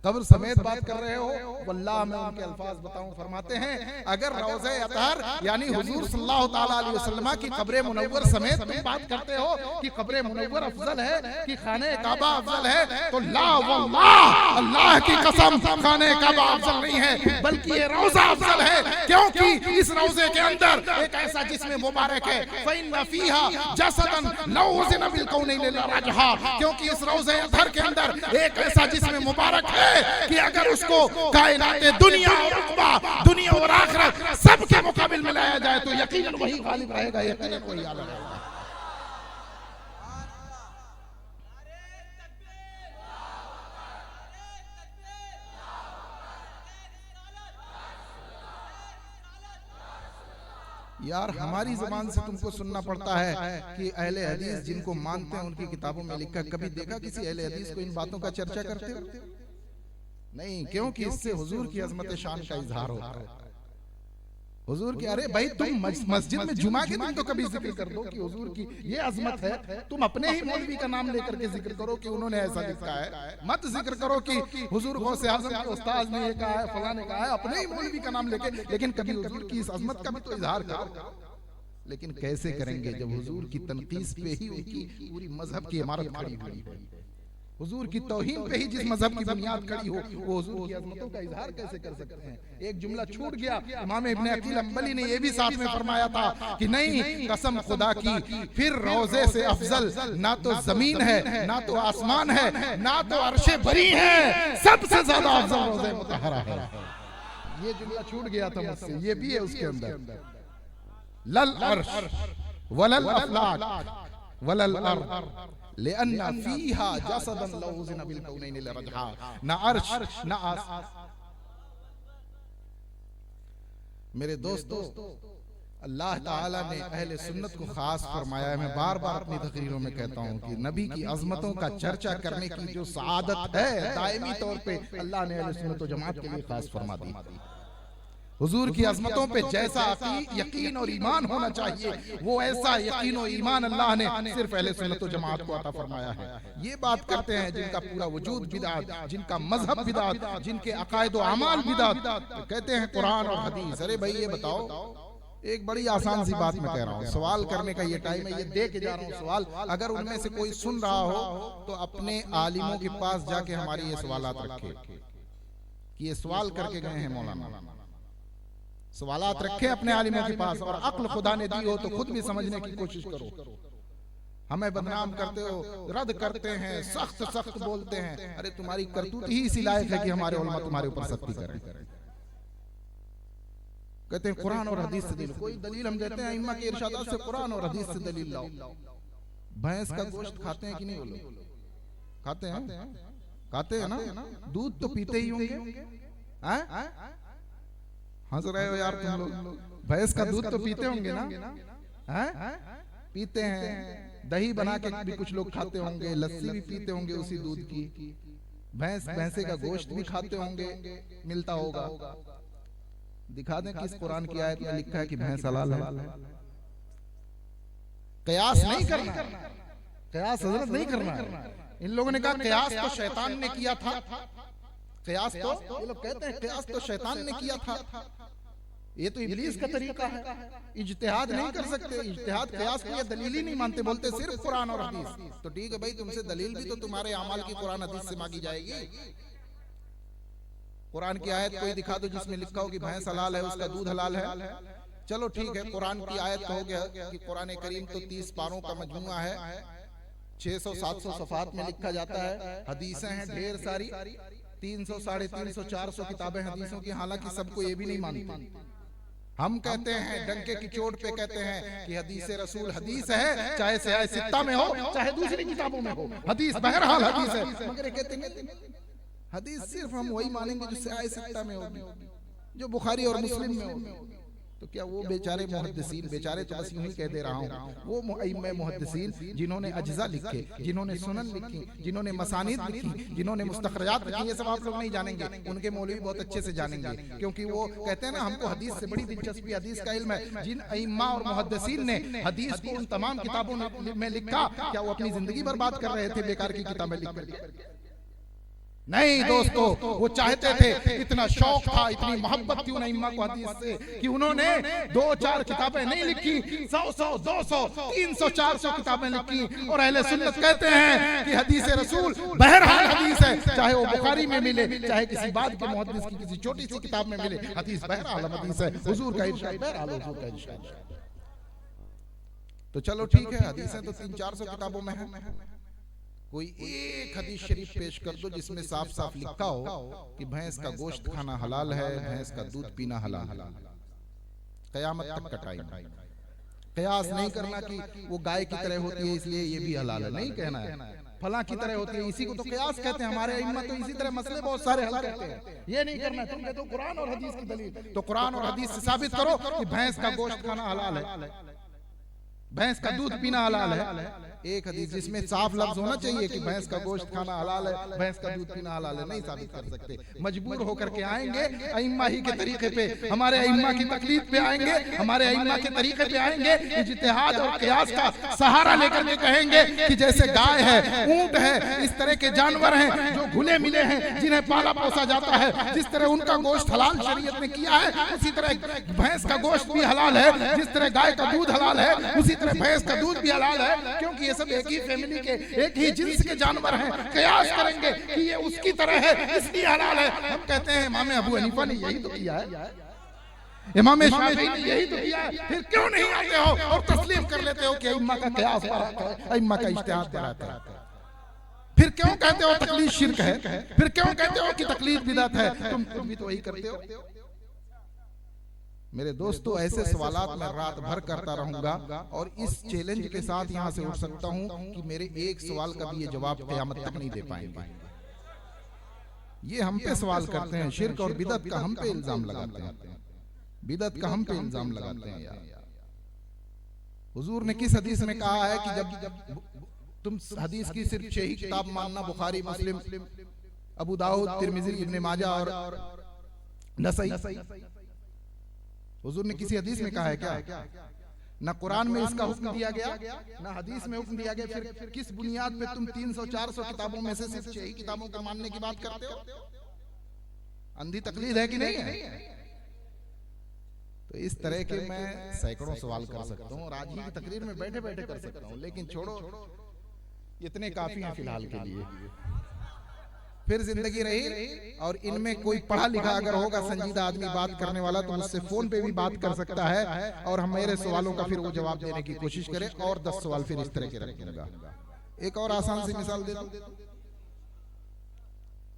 कब्र समेत बात कर रहे हो। वल्लाह मैं उनके अल्फाज बताऊं, फरमाते हैं अगर रोज़े अतहर यानी हुजूर सल्लल्लाहु ताला अलैहि वसल्लम की कब्र मुनव्वर समेत तुम बात करते हो कि कब्र मुनव्वर अफजल है कि खाने काबा अफजल है, तो ला वल्लाह अल्लाह की कसम खाने काबा अफजल नहीं है, बल्कि ये रोज़ा अफजल है। क्योंकि इस रोज़े के अंदर एक ऐसा जिस्म मुबारक है, फइन्ना फीहा जसदन लौ वज़िना बिल कौनैन लरजहा, क्योंकि इस रोज़े अतहर के अंदर एक ऐसा जिस्म मुबारक है कि अगर उसको कायनात दुनिया और उक़बा, दुनिया और आखिरत सबके मुकाबिल में लाया जाए तो यकीनन वही गालिब रहेगा, यकीनन वही आला रहेगा। यार हमारी ज़बान से तुमको सुनना पड़ता है कि अहले हदीस जिनको मानते हैं उनकी किताबों में लिखा, कभी देखा किसी अहले हदीस को इन बातों का चर्चा करते हो? नहीं, क्योंकि इससे हुजूर की अजमत शान का इजहार होता है। हुजूर की, अरे भाई तुम मस्जिद में जुमा के दिन तो कभी जिक्र कर दो कि हुजूर की ये अजमत है। तुम अपने ही मौलवी का नाम लेकर के जिक्र करो कि उन्होंने ऐसा लिखा है, मत जिक्र करो कि हुजूर गौसे आज़म के उस्ताद ने ये कहा है, फलां ने कहा है, अपने ही मौलवी का नाम लेके। लेकिन कभी हुजूर की इस अजमत का भी तो इजहार करो। लेकिन कैसे करेंगे जब हुजूर की तनकीस पे ही उनकी पूरी मजहब की इमारत खड़ी हुई है, हुजूर की तौहीन पे ही जिस मजहब की बुनियाद खड़ी हो, वो हुजूर की अज़मतों का इजहार कैसे कर सकते हैं? एक जुमला छूट गया, इमाम इब्ने अकील अंबली ने ये भी साथ में फरमाया था कि नहीं, कसम खुदा की फिर रोज़े से अफजल ना तो जमीन है, ना तो आसमान है, ना तो अर्शे बरी है, सबसे ज्यादा अफजल रोज़े मुतहरा है। ये जुमला छूट गया था मुझसे, ये भी है उसके अंदर। लल अर्श वलल अफलाक वलल अर्द लिअन्ना फीहा जसदन लौ वज़िना बिल कौनैन लरजहा, ना अर्श ना आस। मेरे दोस्तों, अल्लाह ताला ने अहले सुन्नत को खास फरमाया है। मैं बार बार अपनी तकरीरों में कहता हूँ कि नबी की अजमतों का चर्चा करने की जो सआदत है दायमी तौर पे अल्लाह ने अहले सुन्नत व जमात के लिए खास फरमा दी। हुजूर की अजमतों पे जैसा यकीन और ईमान होना चाहिए, वो ऐसा यकीन और ईमान अल्लाह ने सिर्फ अहले सुन्नत व जमात को अता फरमाया है। ये बात करते हैं जिनका पूरा वजूद बिदात, जिनका मजहब बिदात, जिनके अकायद व अमाल बिदात, कहते हैं कुरान और हदीस। अरे भाई ये बताओ, एक बड़ी आसान सी बात मैं कह रहा हूँ, सवाल करने का ये टाइम है, ये दे के जा रहा हूँ सवाल। अगर उनमें से कोई सुन रहा हो तो अपने आलिमों के पास जाके हमारी ये सवालात रखे कि ये सवाल करके गए हैं मौलाना, सवालात रखे अपने आलिमों के पास, और अक्ल खुदा ने दी हो तो खुद भी समझने की कोशिश करो। हमें बदनाम करते हो, रद्द करते हैं, सख्त सख्त बोलते हैं। अरे तुम्हारी करतूत ही इसी लायक है कि हमारे उलमा तुम्हारे ऊपर सख्ती करें। कहते हैं कुरान और हदीस से दलील, कोई दलील हम देते हैं इम्मा के इरशादात से, कुरान और हदीस से दलील लाओ। भैंस का गोश्त खाते हैं कि नहीं? वो लोग खाते हैं, खाते हैं ना, दूध तो पीते ही होंगे। हंस रहे हो यार तुम लोग, भैंस का दूध तो पीते होंगे ना? पीते हैं, दही बना के भी कुछ लोग खाते होंगे, लस्सी भी पीते होंगे उसी दूध की, भैंसे का गोश्त भी खाते होंगे, मिलता होगा। दिखा दें किस कुरान की आयत में लिखा है कि भैंस हलाल है? कयास नहीं करना, कयास हजरत नहीं करना। इन लोगों ने कहा कयास तो शैतान ने किया था, कयास तो ये लोग कहते हैं कयास तो शैतान ने किया था, ये तो इब्लीस का तरीका है, इज्तिहाद नहीं कर सकते। इज्तिहाद कयास को ये दलील ही नहीं मानते, बोलते सिर्फ कुरान और हदीस। तो ठीक है भाई, तुमसे दलील भी तो तुम्हारे अमाल की कुरान हदीस से मांगी जाएगी। कुरान की आयत कोई दिखा दो जिसमें लिखा हो कि भैंस हलाल है, उसका दूध हलाल है। चलो ठीक है, कुरान की आयत कहोगे कि कुरान करीम तो 30 पारों का मजमुआ है, 600-700 सफात में लिखा जाता है, हदीसें हैं ढेर सारी, 300, 350, 400 किताबें हदीसों की। हालांकि सबको ये भी नहीं मानते। हम कहते हैं डंके की चोट पे कहते हैं कि हदीस रसूल हदीस है, चाहे सयाह सित्ता में हो चाहे दूसरी किताबों में हो, हदीस बहरहाल हदीस है। मगर कहते हैं हदीस सिर्फ हम वही मानेंगे जो सयाह सित्ता में होगी, जो बुखारी और मुस्लिम में होगी। तो क्या वो बेचारे मुहद्दिसीन, बेचारे तो बस यूं ही कह दे रहा हूँ, वो मुअम्मे मुहद्दिसीन जिन्होंने अज्जा लिखे, जिन्होंने सुनन लिखी, जिन्होंने मसानिद लिखी, जिन्होंने मुस्तखरजात लिखी, ये सब आप लोग नहीं जानेंगे, उनके मौलवी बहुत अच्छे से जानेंगे। क्योंकि वो कहते हैं ना, हमको हदीस से बड़ी दिलचस्पी, हदीस का इल्म है। जिन अइम्मा और मुहद्दिसीन ने हदीस को उन तमाम किताबों में लिखा, क्या वो अपनी जिंदगी बर्बाद कर रहे थे बेकार की किताबें लिख कर? नहीं दोस्तों, वो चाहते थे, इतना शौक था, इतनी मोहब्बत थी उन इमाम को हदीस से कि उन्होंने 2-4 किताबें नहीं लिखी, 100, 200, 300, 400 किताबें लिखी। और अहले सुन्नत कहते हैं कि हदीस रसूल बहरहाल हदीस है, चाहे वो बुखारी में मिले, चाहे किसी बाद के मुहद्दिस की किसी छोटी सी किताब में मिले, हदीस बहरहाल हदीस है, हुजूर का इरशाद, बहरहाल हुजूर का इरशाद। तो चलो ठीक है, हदीसें तो 300-400 किताबों में है, कोई एक हदीस शरीफ पेश कर दो जिसमें साफ साफ लिखा हो कि भैंस का गोश्त खाना हलाल है, भैंस का दूध पीना हलाल है। कयामत तक का टाइम, कयास नहीं करना कि वो गाय की तरह होती है इसलिए ये भी हलाल है, नहीं कहना है फला की तरह होती है, इसी को तो कयास कहते हैं। हमारे अइम्मा तो इसी तरह मसले बहुत सारे हल करते हैं, ये नहीं करना। तुम कहते हो कुरान और हदीस की दलील, तो कुरान और हदीस से साबित करो कि भैंस का गोश्त खाना हलाल है, भैंस का दूध पीना हलाल है। एक हदीस जिसमें साफ लफ्ज होना चाहिए कि भैंस का गोश्त खाना हलाल है, भैंस का दूध पीना हलाल है, नहीं साबित कर सकते। मजबूर होकर के आएंगे अइम्मा ही के तरीके पे, हमारे अइम्मा की तकलीफ पे आएंगे, हमारे अइम्मा के तरीके पे आएंगे, इज्तिहाद और कियास का सहारा लेकर के कहेंगे कि जैसे गाय है, ऊंट है, इस तरह के जानवर हैं जो घुले मिले हैं, जिन्हें पाला पोसा जाता है, जिस तरह उनका गोश्त हलाल शरीयत ने किया है, उसी तरह भैंस का गोश्त भी हलाल है। जिस तरह गाय का दूध हलाल है, उसी तरह भैंस का दूध भी हलाल है, क्योंकि ये सब एक ही फैमिली के, एक ही जिन्स के जानवर हैं। कयास करेंगे कि ये उसकी तरह है इसलिए हलाल है। हम कहते हैं इमाम अबू हनीफा ने यही तो किया है, इमाम शाफी ने यही तो किया है, फिर क्यों नहीं आते हो और तस्लीम कर लेते हो कि अइम्मा का कयास बराबर है, अइम्मा का इज्तिहाद बराबर है? फिर क्यों कहते हो तकलीद शिर्क है? फिर क्यों कहते हो कि तकलीद बिदअत है? तुम भी तो वही करते हो। मेरे दोस्तों, ऐसे सवालात मैं रात भर करता रहूंगा और इस चैलेंज के साथ यहां से उठ सकता हूं कि मेरे एक सवाल का भी ये जवाब क़यामत तक नहीं दे पाएंगे। ये हम पे सवाल करते हैं, शिर्क और बिदअत का हम पे इल्जाम लगाते हैं, बिदअत का हम पे इल्जाम लगाते हैं। यार, हुजूर ने किस हदीस में कहा है कि जब तुम हदीस की सिर्फ 6 ही किताब मानना, बुखारी, मुस्लिम, अबू दाऊद, तिरमिजी, इब्न माजा और नसई। हुजूर ने किसी हदीस में कहा है क्या? ना कुरान में इसका हुक्म दिया गया, ना हदीस में हुक्म दिया गया। फिर किस बुनियाद पे तुम 300-400 किताबों में से सिर्फ 6 ही किताबों को मानने की बात करते हो? अंधी तकलीद है कि नहीं है? तो इस तरह के मैं सैकड़ों सवाल कर सकता हूँ और आज ही की तकरीर में बैठे बैठे कर सकता हूँ, लेकिन छोड़ो, इतने काफी हैं फिलहाल के लिए। फिर जिंदगी रही और इनमें कोई पढ़ा लिखा अगर होगा, संजीदा आदमी बात करने वाला, तो मुझसे फोन पे भी बात कर सकता है और हम मेरे सवालों का फिर वो जवाब देने की कोशिश करें। और 10 सवाल फिर इस तरह के रखूंगा। एक और आसान सी मिसाल दे दूं।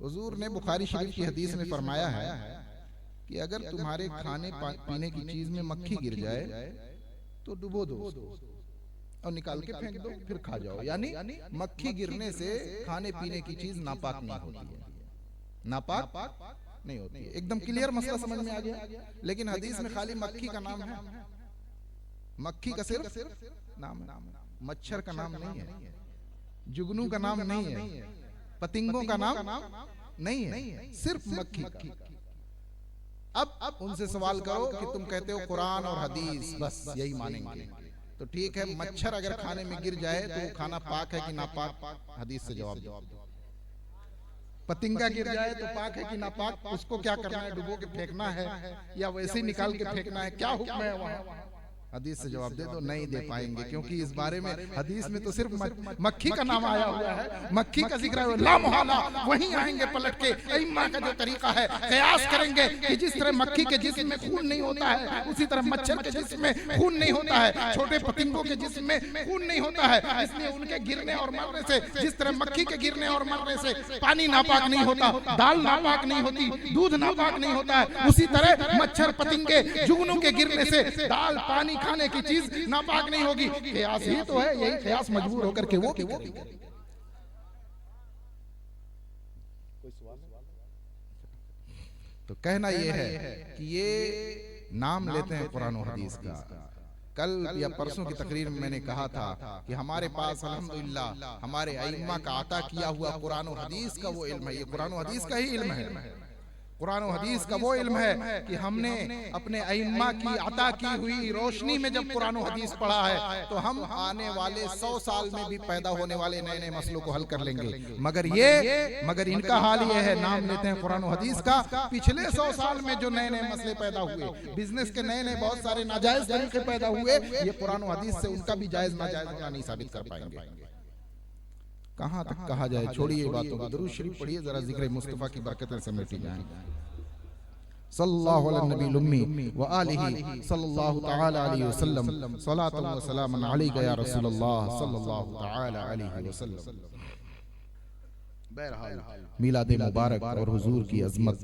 हुजूर ने बुखारी शरीफ की हदीस में फरमाया है कि अगर तुम्हारे खाने पीने की चीज में मक्खी गिर जाए तो डुबो दो और निकाल के फेंक दो, फिर खा जाओ। यानी मक्खी गिरने से खाने पीने की चीज नापाक नहीं होती है, नापाक नहीं होती है। एकदम क्लियर मसला समझ में आ गया। लेकिन हदीस में खाली मक्खी का नाम है, मक्खी का सिर्फ नाम है, मच्छर का नाम नहीं है, जुगनू का नाम नहीं है, पतिंगों का नाम नहीं है, सिर्फ मक्खी का। अब उनसे सवाल करो कि तुम कहते हो कुरान और हदीस बस यही मानेंगे, तो ठीक है, मच्छर अगर खाने में गिर जाए तो खाना पाक है कि नापाक? हदीस से जवाब दो। पतिंगा गिर जाए तो पाक है कि नापाक? उसको क्या करना है? डुबो के फेंकना है या वैसे ही निकाल के फेंकना है? क्या हुक्म है वहां? हदीस से जवाब दे दो। नहीं दे पाएंगे, क्योंकि इस बारे में हदीस में तो सिर्फ मक्खी का नाम आया हुआ है, मक्खी का जिक्र है। ला मुहाला वहीं आएंगे पलट के। अइम्मा का जो तरीका है, कयास करेंगे कि जिस तरह मक्खी के जिस्म में खून नहीं होता है, उसी तरह मच्छर के जिस्म में खून नहीं होता है, छोटे पतिंगों के जिस्म में खून नहीं होता है। इसलिए उनके गिरने और मरने से, जिस तरह मक्खी के गिरने और मरने से पानी नापाक नहीं होता, दाल नापाक नहीं होती, दूध नापाक नहीं होता है, उसी तरह मच्छर पतिंगे जुगनू के गिरने से दाल पानी खाने की चीज नापाक नहीं होगी। कयास ही तो है, यही कयास मजबूर होकर के वो तो कहना ये है कि ये नाम लेते हैं कुरान और हदीस का। कल या परसों की तकरीर में मैंने कहा था कि हमारे पास अल्हम्दुलिल्लाह हमारे अइम्मा का अता किया हुआ कुरान और हदीस का वो इल्म है, ये कुरान और हदीस का ही इल्म है। कुरान और हदीस का वो इल्म है कि हमने अपने अइम्मा की अता की हुई रोशनी में जब कुरान और हदीस पढ़ा है तो हम आने वाले 100 साल में भी पैदा होने वाले नए नए मसलों को हल कर लेंगे। मगर इनका हाल ये है, नाम लेते हैं कुरान और हदीस का, पिछले 100 साल में जो नए नए मसले पैदा हुए, बिजनेस के नए नए बहुत सारे नाजायज तरीके पैदा हुए, ये कुरान और हदीस से उनका भी जायज नाजायज होना नहीं साबित कर पाएंगे। कहां तक कहा जाए, छोड़िए बातों को, दरूद शरीफ पढ़िए जरा, जिक्र मुस्तफा की बरकतें समेटी जाएं। सल्लल्लाहु अलैहि नबी लुम्मी व आलिहि सल्लल्लाहु तआला अलैहि वसल्लम, सलातु व सलामन अलैका या रसूलल्लाह सल्लल्लाहु तआला अलैहि वसल्लम। बहरहाल मिलाद मुबारक और हुजूर की अजमत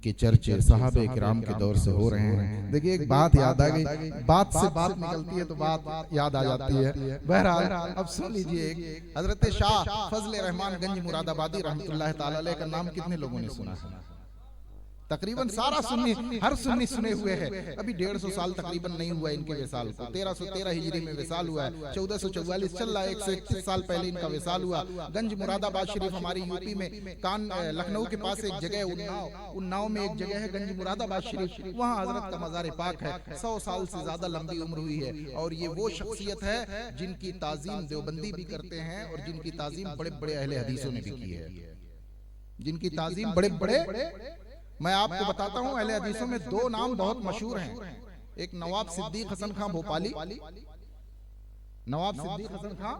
के चर्चे सहाबे किराम के दौर से हो रहे हैं। देखिए एक बात याद आ गई, बात से बात निकलती है तो बात याद आ जाती है। बहरहाल अब सुन लीजिए, हजरत शाह फजल रहमान गंज मुरादाबादी रहमतुल्लाह ताला अलैह का नाम कितने लोगों ने सुना है? तकरीबन सारा सुन्नी, हर सुन्नी सुने हुए है। अभी 150 साल तकरीबन नहीं हुआ इनके विसाल को, 1313 हिजरी में विसाल हुआ है, 1444 चल रहा है, 121 साल पहले इनका विसाल हुआ। गंज मुरादाबाद शरीफ हमारी यूपी में लखनऊ के पास एक जगह, उन्नाव में एक जगह है गंज मुरादाबाद शरीफ, वहाँ हजरत का मज़ार पाक है। 100 साल से ज्यादा लंबी उम्र हुई है और ये वो शख्सियत है जिनकी ताजीम देवबंदी भी करते हैं और जिनकी ताजीम बड़े बड़े अहले हदीसों ने भी की है, जिनकी ताजीम बड़े बड़े, मैं आपको बताता हूं, अहले हदीसों में 2 नाम बहुत मशहूर हैं। एक नवाब सिद्दीक हसन खां भोपाली, नवाब सिद्दीक हसन खां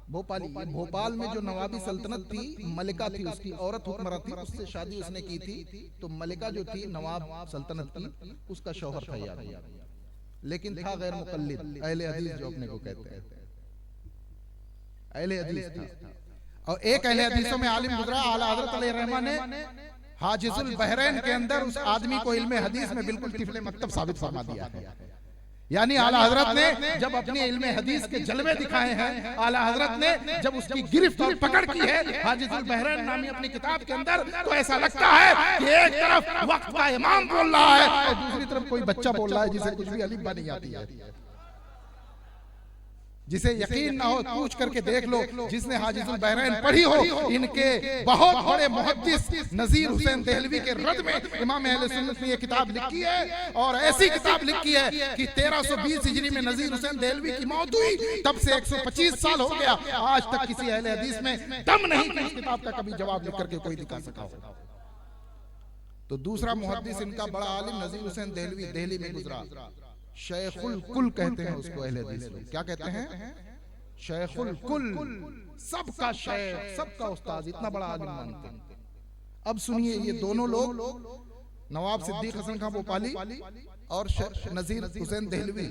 भोपाली, ये भोपाल में जो नवाबी सल्तनत थी, मलिका थी, उसकी औरत हुक्मरान थी, उससे शादी उसने की थी, तो मलिका जो थी नवाब सल्तनत की, उसका शौहर था यार, लेकिन था गैर मुकल्लिद, अहले हदीस जो अपने को कहते हैं, अहले हदीस था। और एक अहले हदीसों में आलिम गुजरा, आला हजरत अलैहिर्रहमान ने हाजिजुल बहरैन के अंदर उस आदमी को इल्मे हदीस में बिल्कुल तिफले मक्तब साबित फरमा दिया है। यानी आला हजरत ने जब अपने इल्मे हदीस के जलवे दिखाए हैं, आला हजरत ने जब उसकी गिरफ्त और पकड़ की है हाजिजुल बहरैन नामी अपनी किताब के अंदर, तो ऐसा लगता है कि एक तरफ वक्त का इमाम बोल रहा है और दूसरी तरफ कोई बच्चा बोल रहा है जिसे कुछ भी अलिफ बा नहीं आती है, जिसे यकीन ना हो पूछ करके देख लो, जिसने हाजिजुल बहरैन पढ़ी हो। इनके बहुत बड़े मुहद्दिस नजीर हुसैन देहलवी के रद में इमाम अहले सुन्नत ने ये किताब लिखी है, और ऐसी किताब लिखी है कि 1320 हिजरी में नजीर हुसैन देहलवी की मौत हुई, तब से 125 साल हो गया, आज तक किसी अहले हदीस में दम नहीं कि इस किताब का कभी जवाब लिख करके कोई दिखा सका हो। तो दूसरा मुहद्दिस इनका बड़ा आलिम नजीर हुसैन देहलवी दिल्ली में गुजरा, शेखुल कुल कहते हैं उसको अहले हदीस में। क्या कहते हैं? शेखुल कुल, सबका शेख, सबका उस्ताद, इतना बड़ा आलिम मानते हैं। अब सुनिए, ये दोनों लोग नवाब सिद्दीक हसन खां भोपाली और नजीर हुसैन देहलवी,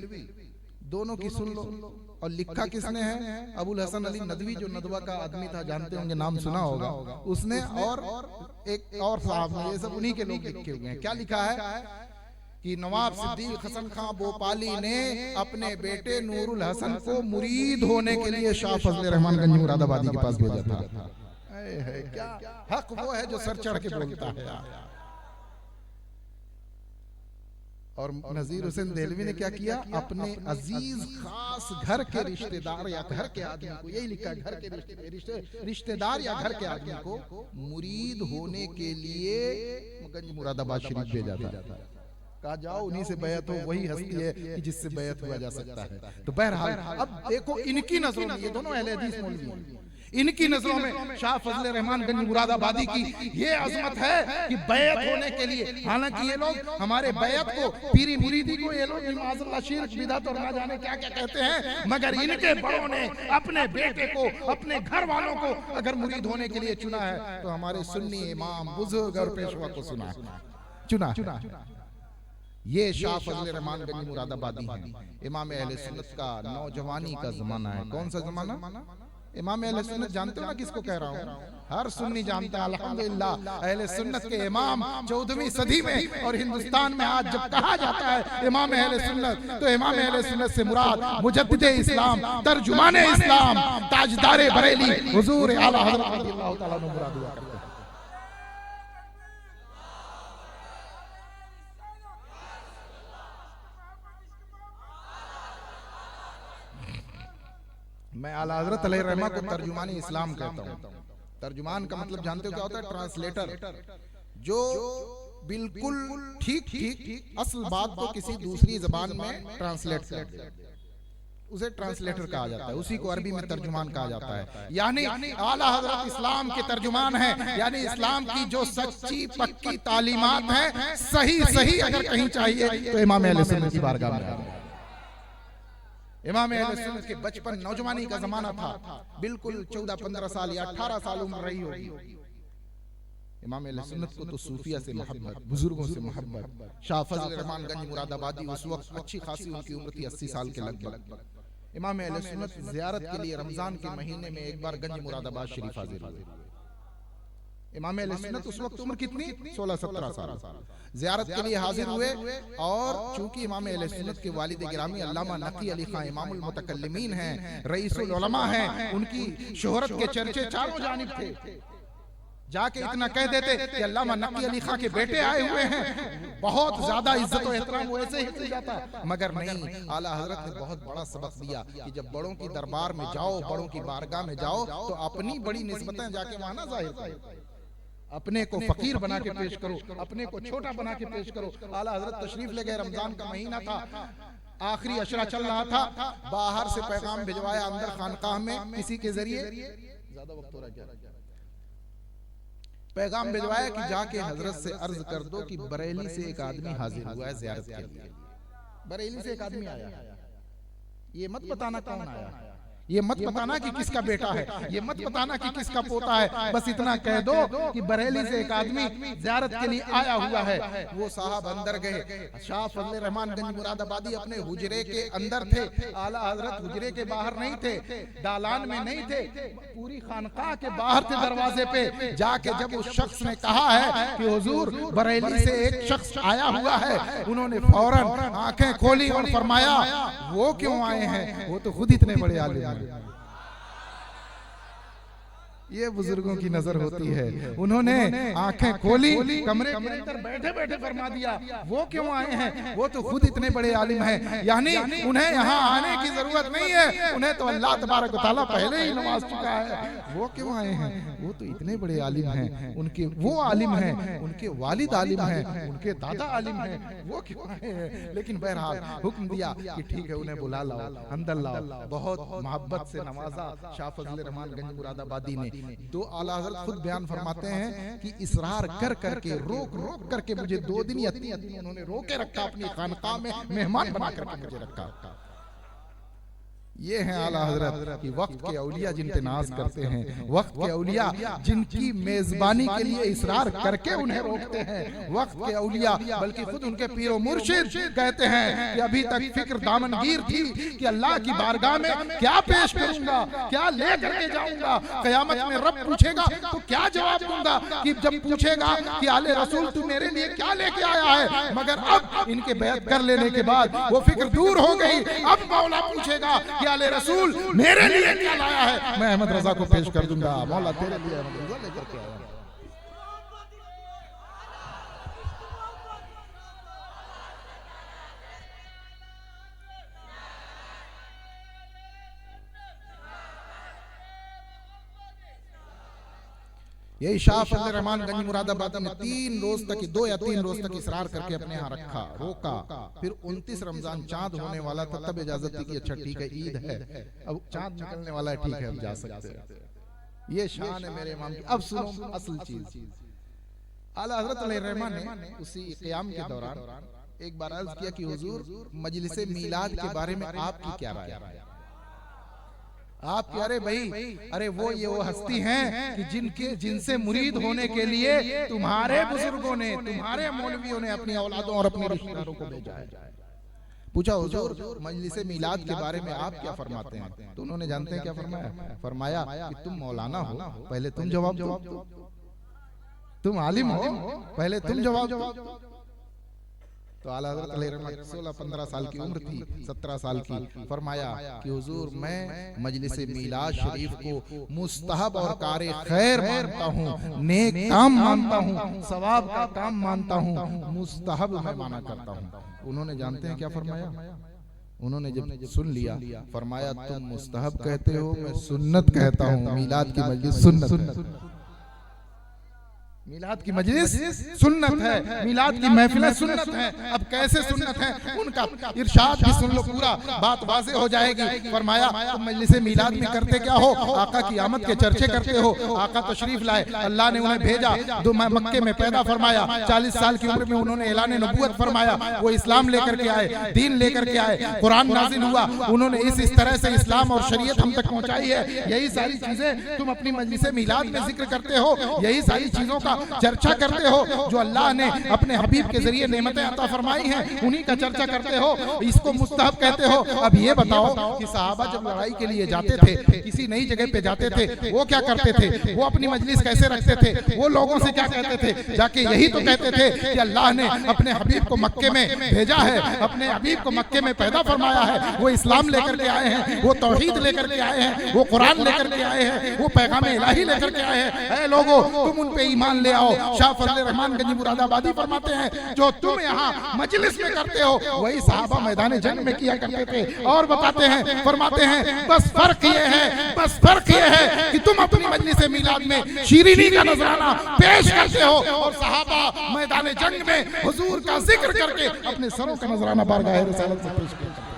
दोनों की सुन लो। और लिखा किसने है? अबुल हसन अली नदवी, जो नदवा का आदमी था, जानते होंगे, नाम सुना होगा उसने, और एक और साहब ने, ये सब उन्हीं के लोग लिखे हुए हैं। क्या लिखा है कि नवाब सिद्दीक हसन खां भोपाली ने अपने बेटे नूरुल हसन को मुरीद होने के लिए शाह फजल रहमान गंज मुरादाबादी के पास भेजा था। क्या हक वो है जो सर चढ़ के बोलता है। और नजीर हुसैन देहलवी ने क्या किया? अपने अजीज खास घर के रिश्तेदार या घर के आदमी को, यही लिखा है, घर के रिश्तेदार या घर के आदमी को मुरीद होने के लिए गंज मुरादाबाद शरीफ भेजा था। कहा जाओ उन्हीं से बैत हो, वही हस्ती है कि जिससे बैत हुआ जा सकता है। तो बहरहाल अब देखो, इनकी नजरों में, ये दोनों अहले हदीस मौलवी, इनकी नजरों में शाह फजल रहमान गंज मुरादाबादी की ये अजमत है कि बैत होने के लिए, हालांकि ये लोग हमारे बैत को, पीरी मुरीदी को ये लोग माज़अल्लाह शिर्क बिदअत और ना जाने क्या क्या कहते हैं, मगर इनके बड़ों ने अपने बेटे को, अपने घर वालों को अगर मुरीद होने के लिए चुना है, तो हमारे सुन्नी इमाम, बुजुर्ग और पेशवा को चुना। ये शाह फजल रहमान गंज मुरादाबादी हैं। इमाम अहले सुन्नत का नौजवानी का जमाना है। कौन सा जमाना? इमाम अहले सुन्नत जानते हो ना किसको कह रहा हूँ? हर सुन्नी जानता है अल्हम्दुलिल्लाह। अहले सुन्नत के इमाम 14वीं सदी में, और हिंदुस्तान में आज जब कहा जाता है इमाम अहले सुन्नत, तो इमाम अहले सुन्नत से मुराद मुजद्दिदे इस्लाम, तर्जुमाने इस्लाम, ताजदारे बरेली हुजूर आला हज़रत रज़ियल्लाहु तआला अन्हु मुराद हुआ करते हैं। मैं आला हज़रत अलैहिर्रहमा को तर्जुमानी इस्लाम कहता हूँ। तर्जुमान का मतलब जानते हो क्या होता है? ट्रांसलेटर। जो बिल्कुल ठीक ठीक असल बात को किसी दूसरी जबान में ट्रांसलेट कर दे, उसे ट्रांसलेटर कहा जाता है, उसी को अरबी में तर्जुमान कहा जाता है। यानी आला हजरत इस्लाम के तर्जुमान है, यानी इस्लाम की जो सच्ची पक्की तालीमात है, सही सही अगर कहीं चाहिए तो इमाम अहले सुन्नत की बारगाह में। इमाम अहले सुन्नत के बचपन नौजवानी का जमाना था, बिल्कुल 14-15 साल या 18 साल उम्र रही होगी। इमाम अहले सुन्नत को तो सूफिया से मोहब्बत, बुजुर्गों से मोहब्बत। शाह फजल रहमान गंज मुरादाबादी उस वक्त अच्छी खासी उनकी उम्र थी, 80 साल के लगभग। इमाम अहले सुन्नत ज़ियारत के लिए रमजान के महीने में एक बार गंज मुरादाबाद शरीफ हाजिर हुए। इमाम अहले सुन्नत उस वक्त उम्र कितनी, 16-17 साल, ज़ियारत के लिए हाजिर हुए। और चूंकि इमाम अहले सुन्नत के वालिद गिरामी अल्लामा नकी अली खान इमामुल मुतकल्लिमीन हैं, रईसुल उलमा हैं, उनकी शोहरत के चर्चे चारों जानिब थे। जाके इतना कह देते कि अल्लामा नकी अली खां के बेटे आए हुए हैं, बहुत ज्यादा इज्जत और एहतराम वैसे ही हो जाता। मगर नहीं, आला हजरत ने बहुत बड़ा सबक दिया कि जब बड़ों की दरबार में जाओ, बड़ों की बारगाह में जाओ, तो अपनी बड़ी निस्बतें जाके वहां ना जाहिर करो, अपने को फकीर बना के पेश करो, अपने को छोटा बना के पेश करो। आला हजरत तशरीफ ले गए, रमजान का महीना था, आखिरी अशरा चल रहा था, बाहर से पैगाम भिजवाया अंदर खानकाह में किसी के जरिए, ज्यादा वक्त हो रहा क्या, पैगाम भिजवाया कि जाके हजरत से अर्ज कर दो कि बरेली से एक आदमी हाजिर हुआ है ज़ियारत के लिए। बरेली से एक आदमी आया, ये मत बताना कौन आया, ये मत बताना कि किसका बेटा है, ये मत बताना कि किसका पोता है, बस इतना कह दो कि बरेली से एक आदमी ज़ियारत के लिए आया हुआ है। वो साहब अंदर गए। शाह फजल रहमान गंज मुरादाबादी अपने हुजरे के अंदर थे, आला हजरत हुजरे के बाहर नहीं थे, दालान में नहीं थे, पूरी खानकाह के बाहर थे, दरवाजे पे। जाके जब उस शख्स ने कहा है कि हुजूर बरेली से एक शख्स आया हुआ है, उन्होंने फौरन आंखें खोली और फरमाया वो क्यों आए हैं, वो तो खुद इतने बड़े आलिम हैं। ये बुजुर्गों की नजर होती है। उन्होंने आंखें खोली, कमरे के अंदर बैठे बैठे फरमा दिया वो क्यों आए हैं, वो तो खुद इतने बड़े आलिम हैं। यानी उन्हें यहाँ आने की जरूरत नहीं है, उन्हें तो अल्लाह तबारक व तआला पहले ही नवाज चुका है। वो क्यों आए हैं, वो तो इतने बड़े आलिम हैं, उनके वो आलिम हैं, उनके वालिद आलिम हैं, उनके दादा आलिम हैं, वो क्यों आए हैं। लेकिन बहरहाल हुक्म दिया कि ठीक है, उन्हें बुला लाओ, अंदर लाओ। बहुत मोहब्बत से नवाजा शाह फजल रहमान गंज मुरादाबादी ने। तो आला हज़रत खुद बयान फरमाते हैं कि इसरार कर करके, रोक रोक करके मुझे 2 दिन या 3 दिन उन्होंने रोके रखा, अपनी खानकाह में मेहमान बना करके मुझे रखा। ये हैं आला हजरत कि वक्त के औलिया जिन पे नाज करते हैं, वक्त के औलिया जिनकी मेजबानी के लिए इसरार करके उन्हें रोकते हैं। वक्त के औलिया बल्कि खुद उनके पीरो मुर्शिद कहते हैं कि अभी तक फिक्र दामनगीर थी कि अल्लाह की बारगाह में क्या पेश करूंगा, क्या ले करके जाऊंगा, कयामत में रब पूछेगा तो क्या जवाब दूंगा। कि जब पूछेगा कि आले रसूल तू मेरे लिए क्या लेके आया है, मगर अब इनके बैत कर लेने के बाद वो फिक्र दूर हो गई। अब मौला पूछेगा कि आले रसूल मेरे लिए क्या लाया है, मैं अहमद रजा को पेश कर दूंगा। मौला तेरे लिए अहमद रजा लेकर के आया। यही शाह फजल रहमान गंज मुरादाबादी ने 3 रोज तक, 2 या 3 रोज तक इसरार करके अपने यहाँ रखा, रोका। फिर 29 रमजान चांद होने वाला था, तब इजाजत दी कि अच्छा ठीक है, ईद है, अब चांद निकलने वाला है, ठीक है, अब जा सकते हैं। ये शान है मेरे इमाम की। अब सुनो असल चीज। आला हजरत रहमान ने उसी क़याम के दौरान एक बार अर्ज किया कि हुजूर मजलिस मीलाद के बारे में आपकी क्या राय है। आप कह रहे भाई, अरे वो हस्ती हैं कि जिनसे मुरीद होने के लिए तुम्हारे बुजुर्गों ने, तुम्हारे मौलवियों ने अपनी औलादों और अपने रिश्तेदारों को भेजा है। पूछा हुजूर मजलिस मीलाद के बारे में आप क्या फरमाते हैं, तो उन्होंने जानते हैं क्या फरमाया, फरमाया कि तुम मौलाना हो, पहले तुम जवाब दो, तुम आलिम हो, पहले तुम जवाब दो। तो आला हज़रत 16-15 साल की उम्र थी, 17 साल की। फरमाया कि हुजूर मैं मजलिस मीलाद शरीफ को मुस्तहब और कारे खैर मानता हूँ, नेक काम मानता हूँ, सवाब का काम मानता हूँ, मुस्तहब मैं माना करता हूँ। उन्होंने जानते हैं क्या फरमाया, उन्होंने जब सुन लिया फरमाया तुम मुस्तहब कहते हो, मैं सुन्नत कहता हूँ, मीलाद की मजलिस सुन्नत। मीलाद की मजलिस सुन्नत है, मीलाद की महफिलें सुन्नत है। अब कैसे सुन्नत है, उनका इरशाद भी सुन लो, पूरा बात वाज़ेह हो जाएगी। फरमाया तुम मजलिस मीलाद में करते क्या हो? आका की आमद के चर्चे करते हो। आका तशरीफ लाए, अल्लाह ने उन्हें भेजा, दो मक्के में पैदा फरमाया, 40 साल की उम्र में उन्होंने ऐलान नबूवत फरमाया, वो इस्लाम लेकर के आए, दीन लेकर के आए, कुरान नाजिल हुआ, उन्होंने इस तरह से इस्लाम और शरीयत हम तक पहुंचाई है। यही सारी चीजें तुम अपनी मजलिस मीलाद में जिक्र करते हो, यही सारी चीजों का चर्चा करते हो जो अल्लाह ने अपने हबीब के जरिए नेमतें अता फरमाई हैं, उन्हीं का चर्चा करते हो, इसको मुस्तहब कहते हो। अब ये बताओ कि सहाबा जब लड़ाई के लिए जाते थे, किसी नई जगह पे जाते थे, वो क्या करते थे? वो अपनी मजलिस कैसे रखते थे? वो लोगों से क्या कहते थे? जाके यही तो कहते थे कि अल्लाह ने अपने हबीब को मक्के में भेजा है, अपने हबीब को मक्के में पैदा फरमाया है, वो इस्लाम लेकर के आए हैं, वो तौहीद लेकर के आए हैं, वो कुरान लेकर के आए हैं, वो पैगाम इलाही लेकर के आए हैं। ऐ लोगों, तुम उन पे ईमान ले आओ। शाह फजल रहमान गंजी मुरादाबादी फरमाते हैं जो तुम यहाँ मजलिस में करते हो वही सहाबा मैदान जंग में किया करते थे। और बताते हैं, फरमाते हैं बस फर्क ये है, बस फर्क ये है कि तुम अपनी मजलिस मीलाद में शीरीनी का नजराना पेश करते हो और सहाबा मैदान जंग में हुजूर का जिक्र करके अपने सरों का नजराना बारगाह रिसालत से पेश करते हैं।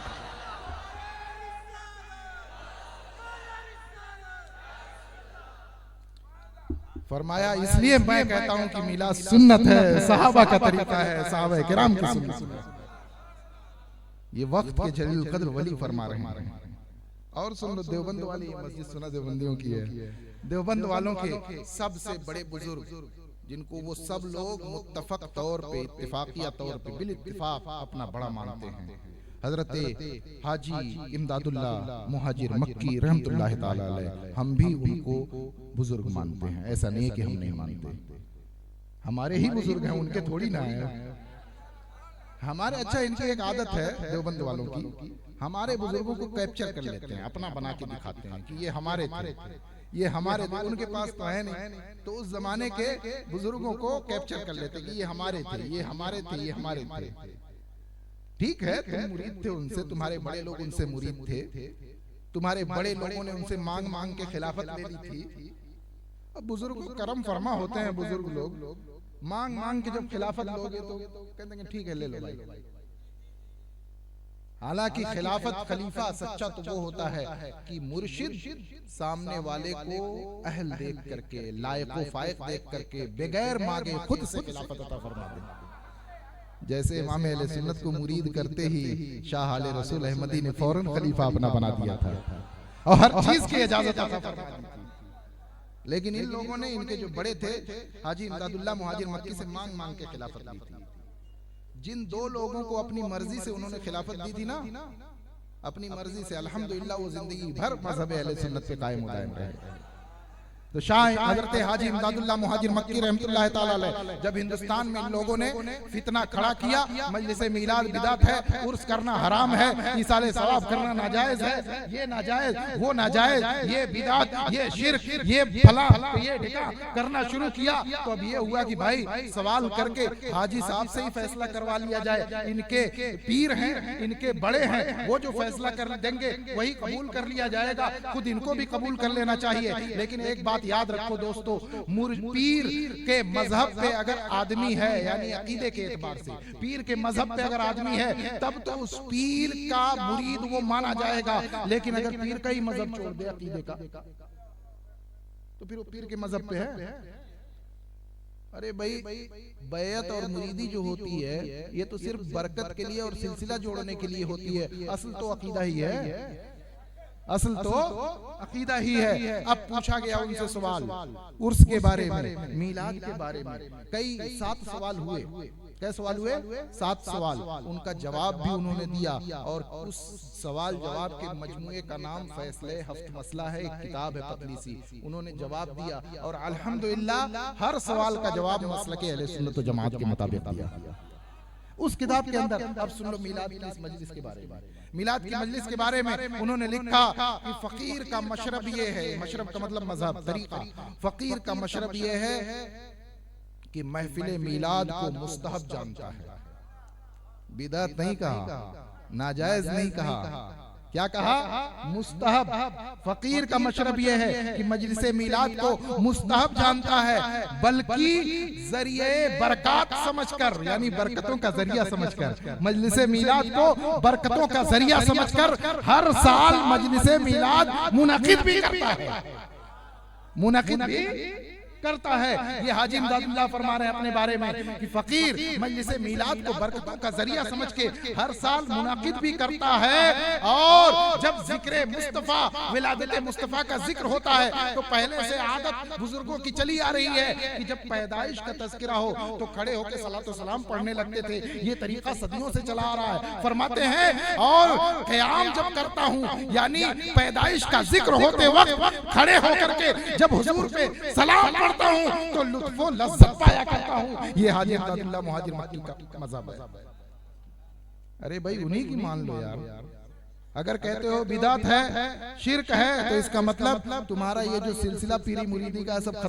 फरमाया इसलिए मैं कहता हूं कि मीलाद सुन्नत है, सहाबा का तरीका है, सहाबा किराम की सुन्नत है। ये वक्त के जलील कद्र वली फरमा रहे हैं। और सुन लो, देवबंद वाली ये मस्जिद सुना देवबंदियों की है। देवबंद वालों के सबसे बड़े बुजुर्ग जिनको वो सब लोग मुत्तफक तौर पे, इत्तिफाकिया तौर पे, बिल इत्तिफाक अपना बड़ा मानते हैं, हजरत हाजी इमदादुल्लाह मुहाजिर मक्की रहमतुल्लाह ताला अलैह। हम भी उनको बुजुर्ग मानते हैं, ऐसा नहीं है कि हम नहीं मानते। हमारे ही बुजुर्ग हैं, उनके थोड़ी ना है हमारे। अच्छा, इनकी एक आदत है देवबंद वालों की, हमारे बुजुर्गों को कैप्चर कर लेते हैं, अपना बना के दिखाते हैं कि ये हमारे थे, ये हमारे थे। उनके पास तो है नहीं, तो उस जमाने के बुजुर्गों को कैप्चर कर लेते कि ये हमारे थे, ये हमारे थे, ये हमारे थे। ठीक है, तुम मुरीद थे उनसे, तुम्हारे बड़े लोग उनसे मुरीद थे, तुम्हारे बड़े लोगों ने उनसे मांग मांग के खिलाफत ले ली थी। अब बुजुर्ग करम फरमा होते हैं, बुजुर्ग लोग मांग मांग के जब खिलाफत लोगे तो कहते हैं ठीक है ले लो भाई। हालांकि खिलाफत खलीफा सच्चा तो वो होता है कि मुर्शिद सामने वाले को अहल देख करके, लायक व फायक देख करके, बगैर मांगे खुद से खिलाफत अता फरमा दे। जैसे इमाम अहले सुन्नत को मुरीद करते ही शाह आले रसूल अहमदी ने फौरन खलीफा अपना बना दिया था और हर चीज की इजाजत अता फरमा दी थी। लेकिन इन लोगों ने, इनके जो बड़े थे हाजी इमदादुल्लाह मुहाजिर मक्की से मांग मांग के खिलाफत दी थी। जिन दो लोगों को अपनी मर्जी से उन्होंने खिलाफत दी थी ना, अपनी मर्जी से, अल्हम्दुलिल्लाह वो जिंदगी भर मजहब अहले सुन्नत पे कायम रहे। तो शाह हजरत हाजी इमदादुल्लाह मुहाजिर मक्की रहमतुल्लाह ताला अलैह, जब हिंदुस्तान में इन लोगों ने फितना खड़ा किया, मजलिस मीलाद बिदात है, उर्स करना हराम है, ईसाले सवाब करना नाजायज है, ये नाजायज, वो नाजायज, ये बिदात, ये शिर्क, ये फला, ये ढिका करना शुरू किया। तो अब ये हुआ कि भाई सवाल करके हाजी साहब से ही फैसला करवा लिया जाए। इनके पीर हैं, इनके बड़े हैं, वो जो फैसला कर देंगे वही कबूल कर लिया जाएगा, खुद इनको भी कबूल कर लेना चाहिए। लेकिन एक बात याद रखो दोस्तों, पीर के मजहब पे अगर आदमी है, यानी अकीदे के एतबार से पीर के मजहब पे अगर आदमी है, तब तो उस पीर का मुरीद वो माना जाएगा। लेकिन अगर पीर का ही मजहब छोड़ दे अकीदे का, तो फिर वो पीर के मजहब पे है। अरे भाई, बैयत और मुरीदी जो होती है ये तो सिर्फ बरकत के लिए और सिलसिला जोड़ने के लिए होती है, असल तो अकीदा ही है, असल तो अकीदा ही है। अब पूछा गया उनसे सवाल उर्स के बारे में, मीलाद के बारे में, कई 7 सवाल हुए। क्या सवाल हुए? 7 सवाल। उनका जवाब भी उन्होंने दिया और उस सवाल जवाब के मजमुए का नाम फैसले हफ्त मसला है, एक किताब है पतली सी, उन्होंने जवाब दिया और अल्हम्दुलिल्लाह हर सवाल का जवाब मसलके अहले सुन्नत व जमात के मुताबिक दिया उस किताब के अंदर। अब सुन लो मीलाद की इस मजलिस के बारे में। मीलाद की मजलिस के बारे में उन्होंने लिखा कि फकीर का मशरब ये है, मशरब का मतलब मजहब, तरीका, फकीर का मशरब ये है कि महफिल मीलाद को मुस्तहब जानता है, बिदअत नहीं कहा, नाजायज नहीं कहा, क्या कहा? मुस्तहब। फकीर का मशरब यह है कि मजलिस मीलाद को मुस्तहब जानता है, बल्कि जरिए बरकत समझकर, यानी बरकतों का जरिया समझकर, मजलिस मीलाद को बरकतों का जरिया समझकर हर साल मजलिस मीलाद मुनक़िद भी करता है, मुनक़िद भी करता है। ये हाजी इमदादुल्लाह फरमा रहे हैं अपने बारे में कि फकीर मजलिस मीलाद को बरकतों का जरिया समझ के हर साल मुनाकिद भी करता है। और जब जिक्र मुस्तफा, विलादत मुस्तफा का जिक्र होता है तो पहले से आदत बुजुर्गों की चली आ रही है कि जब पैदाइश का तज़किरा हो तो खड़े होकर सलात व सलाम पढ़ने लगते थे। ये तरीका सदियों से चला आ रहा है। फरमाते हैं और क़याम जब करता हूँ, यानी पैदाइश का जिक्र होते वक्त खड़े होकर के जब हुजूर पे सलाम हूं तो लुत्फो लज्जत पाया करता हूं। ये हाजी इमदादुल्लाह मुहाजिर मक्की का मज़हब है। अरे भाई उन्हीं की मान लो यार। अगर कहते हो बिदात है, शिर्क है, तो इसका मतलब तुम्हारा ये जो सिलसिला पीरी मुरीदी का सब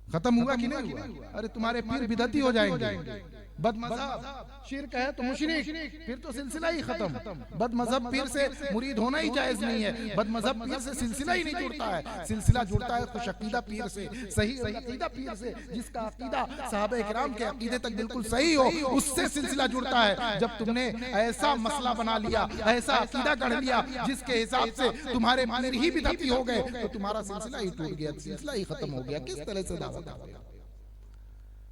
खत्म हुआ कि नहीं हुआ? अरे तुम्हारे पीर बिदती हो जाएंगे। बदमज़हब शिर्क है तो मुशरिक, फिर तो सिलसिला ही खत्म। बदमज़हब पीर से मुरीद होना ही जायज नहीं है। बदमज़हब पीर से सिलसिला ही नहीं जुड़ता है। सिलसिला जुड़ता है खुश अकीदा पीर से, सही अकीदा पीर से, जिसका अकीदा सहाबा इकराम के अकीदे तक बिल्कुल सही हो, उससे सिलसिला जुड़ता है। जब तुमने ऐसा मसला बना लिया, ऐसा अकीदा गढ़ लिया जिसके हिसाब से तुम्हारे पीर ही बिदती हो गए, तो तुम्हारा सिलसिला ही टूट गया, सिलसिला ही खत्म हो गया। किस तरह से दावत है?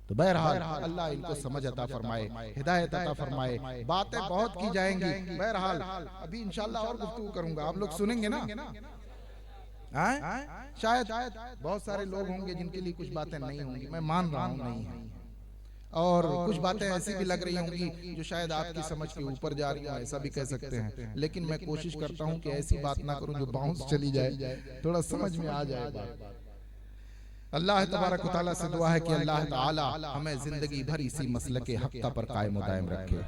तो बहरहाल अल्लाह इनको समझ अता फरमाए, हिदायत अता फरमाए। बातें बहुत की जाएंगी, बहरहाल अभी इंशाल्लाह और गुफ्तगू करूंगा, आप लोग सुनेंगे ना? शायद बहुत सारे लोग होंगे जिनके लिए कुछ बातें नहीं होंगी, मैं मान रहा हूँ नहीं है, और कुछ बातें ऐसी भी लग रही होंगी जो शायद आपकी समझ के ऊपर जा रही हो, ऐसा भी कह सकते हैं। लेकिन मैं कोशिश करता हूँ कि ऐसी बात ना करूँ जो बाउंस चली जाए, थोड़ा समझ में आ जाए बात। अल्लाह तबारक व तआला से दुआ है कि अल्लाह ताला हमें जिंदगी भर इसी मसलके हक़ पर कायम दायम रखे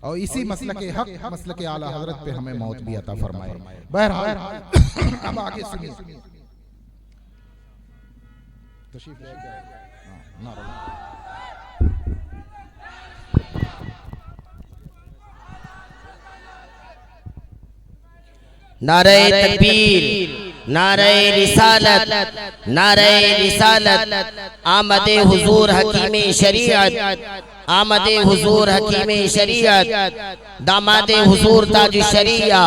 और इसी मसलके हक़, मसलके आला हज़रत पे हमें मौत भी अता फरमाए। बहरहाल अब आगे सुनिए। तशरीफ ले आइए। नारे तकबीर, नारे रिसालत, नारे रिसालत, आमदे हुजूर हकीम शरीयत, आमदे हुजूर हकीम शरीयत, दामादे हुजूर ताज शरिया,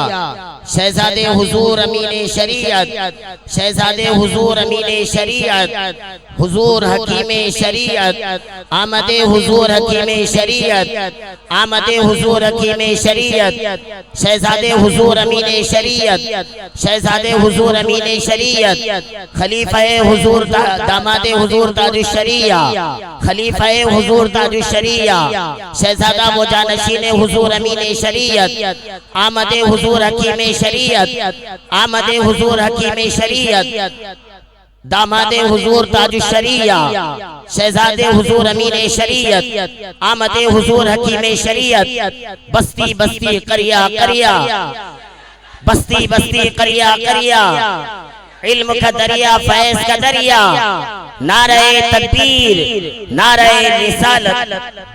शहजादे हुजूर अमीन शरीयत, शहजादे हुजूर अमीन शरीयत, हुजूर हकीम शरीयत, आमदे हुजूर हकीम शरीयत, आमदे हुजूर हकीम शरीयत, शहजादे हुजूर अमीन शरीयत, शहजादे हुजूर अमीन शरीयत, खलीफाए हुजूर दामादे हुजूर ताज शरिया, खलीफाए हुजूर ताज शरिया, शहजादा मुजानशीन हुजूर अमीन शरीयत, आमदे हुजूर हकीम शरीयत, आमदे हुजूर हकीम शरीयत, दामादे हुजूर ताज शरिया, शहजादे हुजूर अमीन शरीयत, आमदे हुजूर हकीम शरीयत, बस्ती बस्ती करिया करिया, बस्ती बस्ती करिया करिया, इल्म का दरिया, फैज़ का दरिया, नारे तकबीर, नारे रिसालत।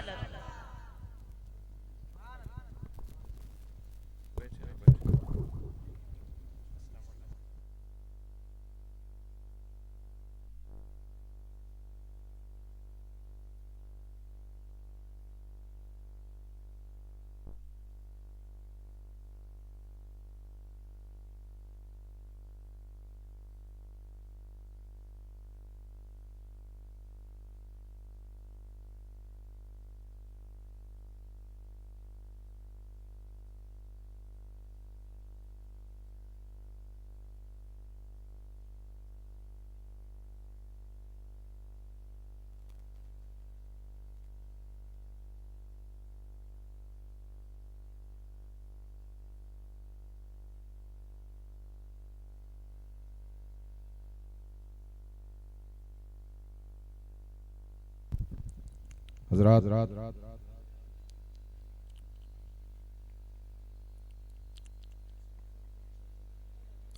हज़रात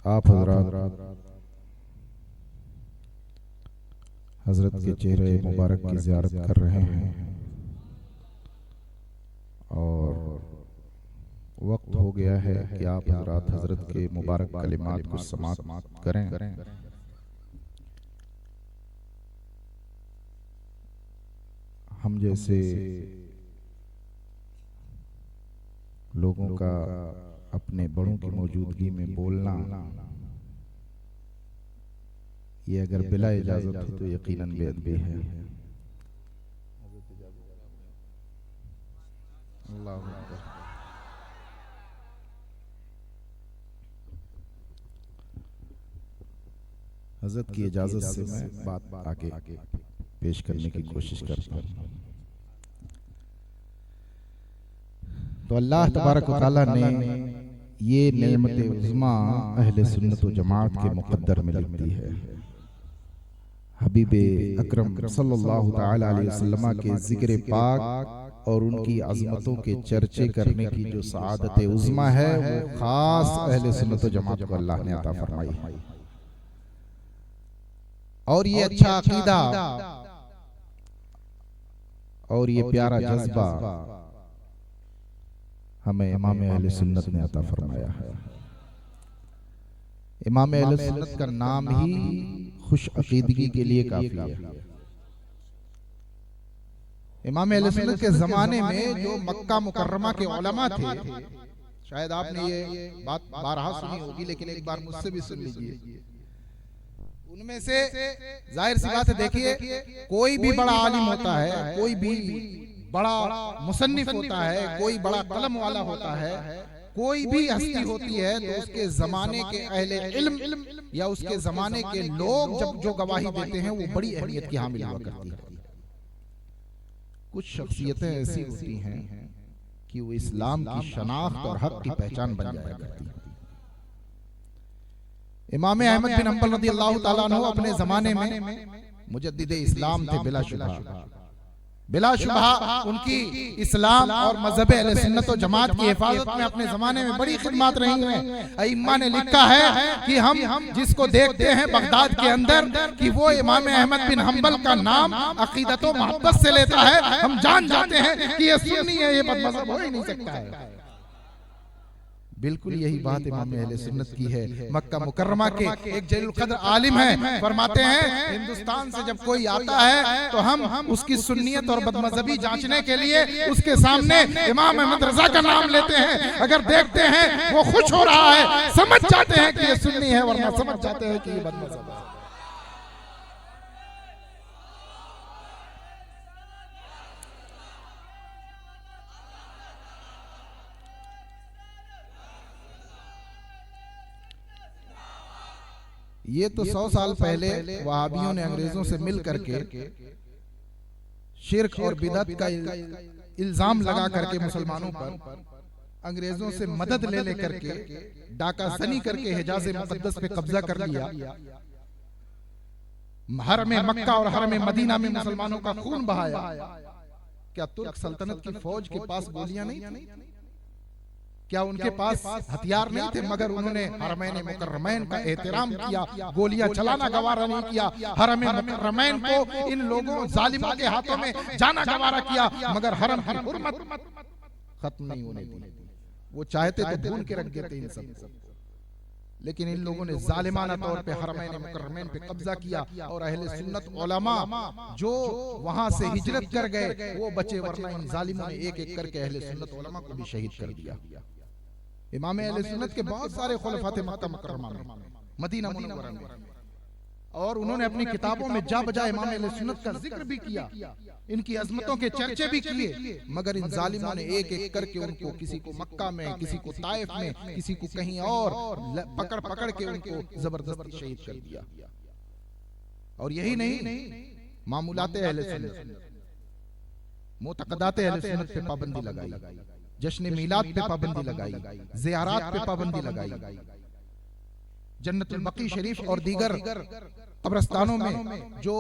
आप हज़रात हज़रत के चेहरे मुबारक की ज़ियारत कर रहे हैं और वक्त हो गया है कि आप हजरत के मुबारक कलिमात को समाप्त करें। हम जैसे लोगों का अपने बड़ों की मौजूदगी में बोलना, ये अगर बिला इजाजत हो तो यकीनन बेअदबी है। अल्लाह अकबर। हजरत की इजाजत से मैं बात आगे पेश करने की कोशिश करता हूँ। तो अल्लाह तबारक व तआला ने ये नेमत उज़्मा अहले सुन्नत व जमात के मुक़द्दर में लिख दी है। हबीबे अकरम सल्लल्लाहु तआला अलैहि वसल्लम के ज़िक्र पाक और उनकी अज़मतों के चर्चे करने की जो सआदत उज़्मा है वो खास अहले सुन्नत व जमात को अल्लाह ने अता फरमाई। और ये अच्छा अकीदा और ये प्यारा जज्बा हमें इमाम अहले सुन्नत ने अता फरमाया है। इमाम अहले सुन्नत का नाम ही खुश अकीदगी के लिए काफी है। इमाम अहले सुन्नत के जमाने में जो मक्का मुकर्रमा के उलमा थे, शायद आपने ये बात बारहा सुनी होगी, लेकिन एक बार मुझसे भी सुन लीजिए। उनमें से जाहिर सी बात है, देखिए कोई भी बड़ा आलिम होता है, कोई भी बड़ा मुसन्निफ होता है, कोई बड़ा कलम वाला होता है, कोई भी हस्ती होती है तो उसके जमाने के अहले इल्म या उसके जमाने के लोग जब जो गवाही देते हैं वो बड़ी अहमियत की हामिल हुआ करती है। कुछ शख्सियतें ऐसी होती हैं कि वो इस्लाम की शनाख्त और हक की पहचान बन जाया करती है। इमाम अहमद बिन हंबल रज़ियल्लाहु ताला अन्हु अपने जमाने में मुजद्दिद इस्लाम थे, बिला शुबहा उनकी इस्लाम और मजहब अहले सुन्नत व जमात की हिफाजत में अपने जमाने में बड़ी खिदमत रही हैं। अइम्मा ने लिखा है कि हम जिसको देखते हैं बगदाद के अंदर कि वो इमाम अहमद बिन हंबल का नाम अकीदत व मोहब्बत से लेता है, हम जान जाते हैं कि ये सुन्नी है, ये बदमज़हब हो ही नहीं सकता है। बिल्कुल यही बात इमाम अहले सुन्नत की है। मक्का मुकर्रमा के एक जलील कद्र आलिम है, फरमाते हैं हिंदुस्तान से जब कोई आता है तो हम उसकी सुन्नियत और बदमज़हबी जांचने के लिए उसके सामने इमाम अहमद रजा का नाम लेते हैं। अगर देखते हैं वो खुश हो रहा है, समझ जाते हैं कि ये सुन्नी है, वरना समझ जाते हैं कि ये बदमज़हब है। ये तो 100 साल पहले वहाबियों ने अंग्रेजों से मिल करके शिर्क और बिदअत का इल्जाम लगा करके मुसलमानों पर अंग्रेजों से मदद ले लेकर के डाका जनी करके हिजाज मुकद्दस पे कब्जा कर लिया। हरम मक्का और हरम मदीना में मुसलमानों का खून बहाया। क्या तुर्क सल्तनत की फौज के पास गोलियां नहीं थी? क्या उनके पास हथियार नहीं थे? मगर उन्होंने हरमैन मुकर्रमैन का एहतराम किया, गोलियां चलाना गवारा नहीं किया। हरम मुकर्रमैन को इन लोगों जालिमों के हाथों में जाना गवारा किया, मगर हरम की हुर्मत खत्म नहीं होने दी। वो चाहते तो भून के रख देते इन सबको, लेकिन इन लोगों ने जालिमाना तौर पे हरमैन मुकर्रमैन पे कब्जा किया और अहले सुन्नत उलमा जो वहां से हिजरत कर गए वो बचे, वरना इन जालिमों ने एक एक करके अहले सुन्नत उलमा को भी शहीद कर दिया। इमाम अहले सुन्नत के बहुत सारे खुलफा थे मक्का मुकर्रमा में, मदीना मुनव्वरा में, और उन्होंने अपनी किताबों में जा बजा इमाम अहले सुन्नत का जिक्र भी किया, इनकी अजमतों के चर्चे भी किए। मगर इन जालिमों ने एक एक करके उनको, किसी को मक्का में, किसी को ताइफ में, किसी को कहीं और पकड़ पकड़ के उनको जबरदस्ती शहीद कर दिया। और यही नहीं, मामूलात अहले सुन्नत, मुतक़दात अहले सुन्नत पे पाबंदी लगाई, जश्न मीलाद पे पाबंदी लगाई, ज़ियारात पे पाबंदी लगाई, जन्नतुल बकी शरीफ और दीगर कब्रिस्तानों में जो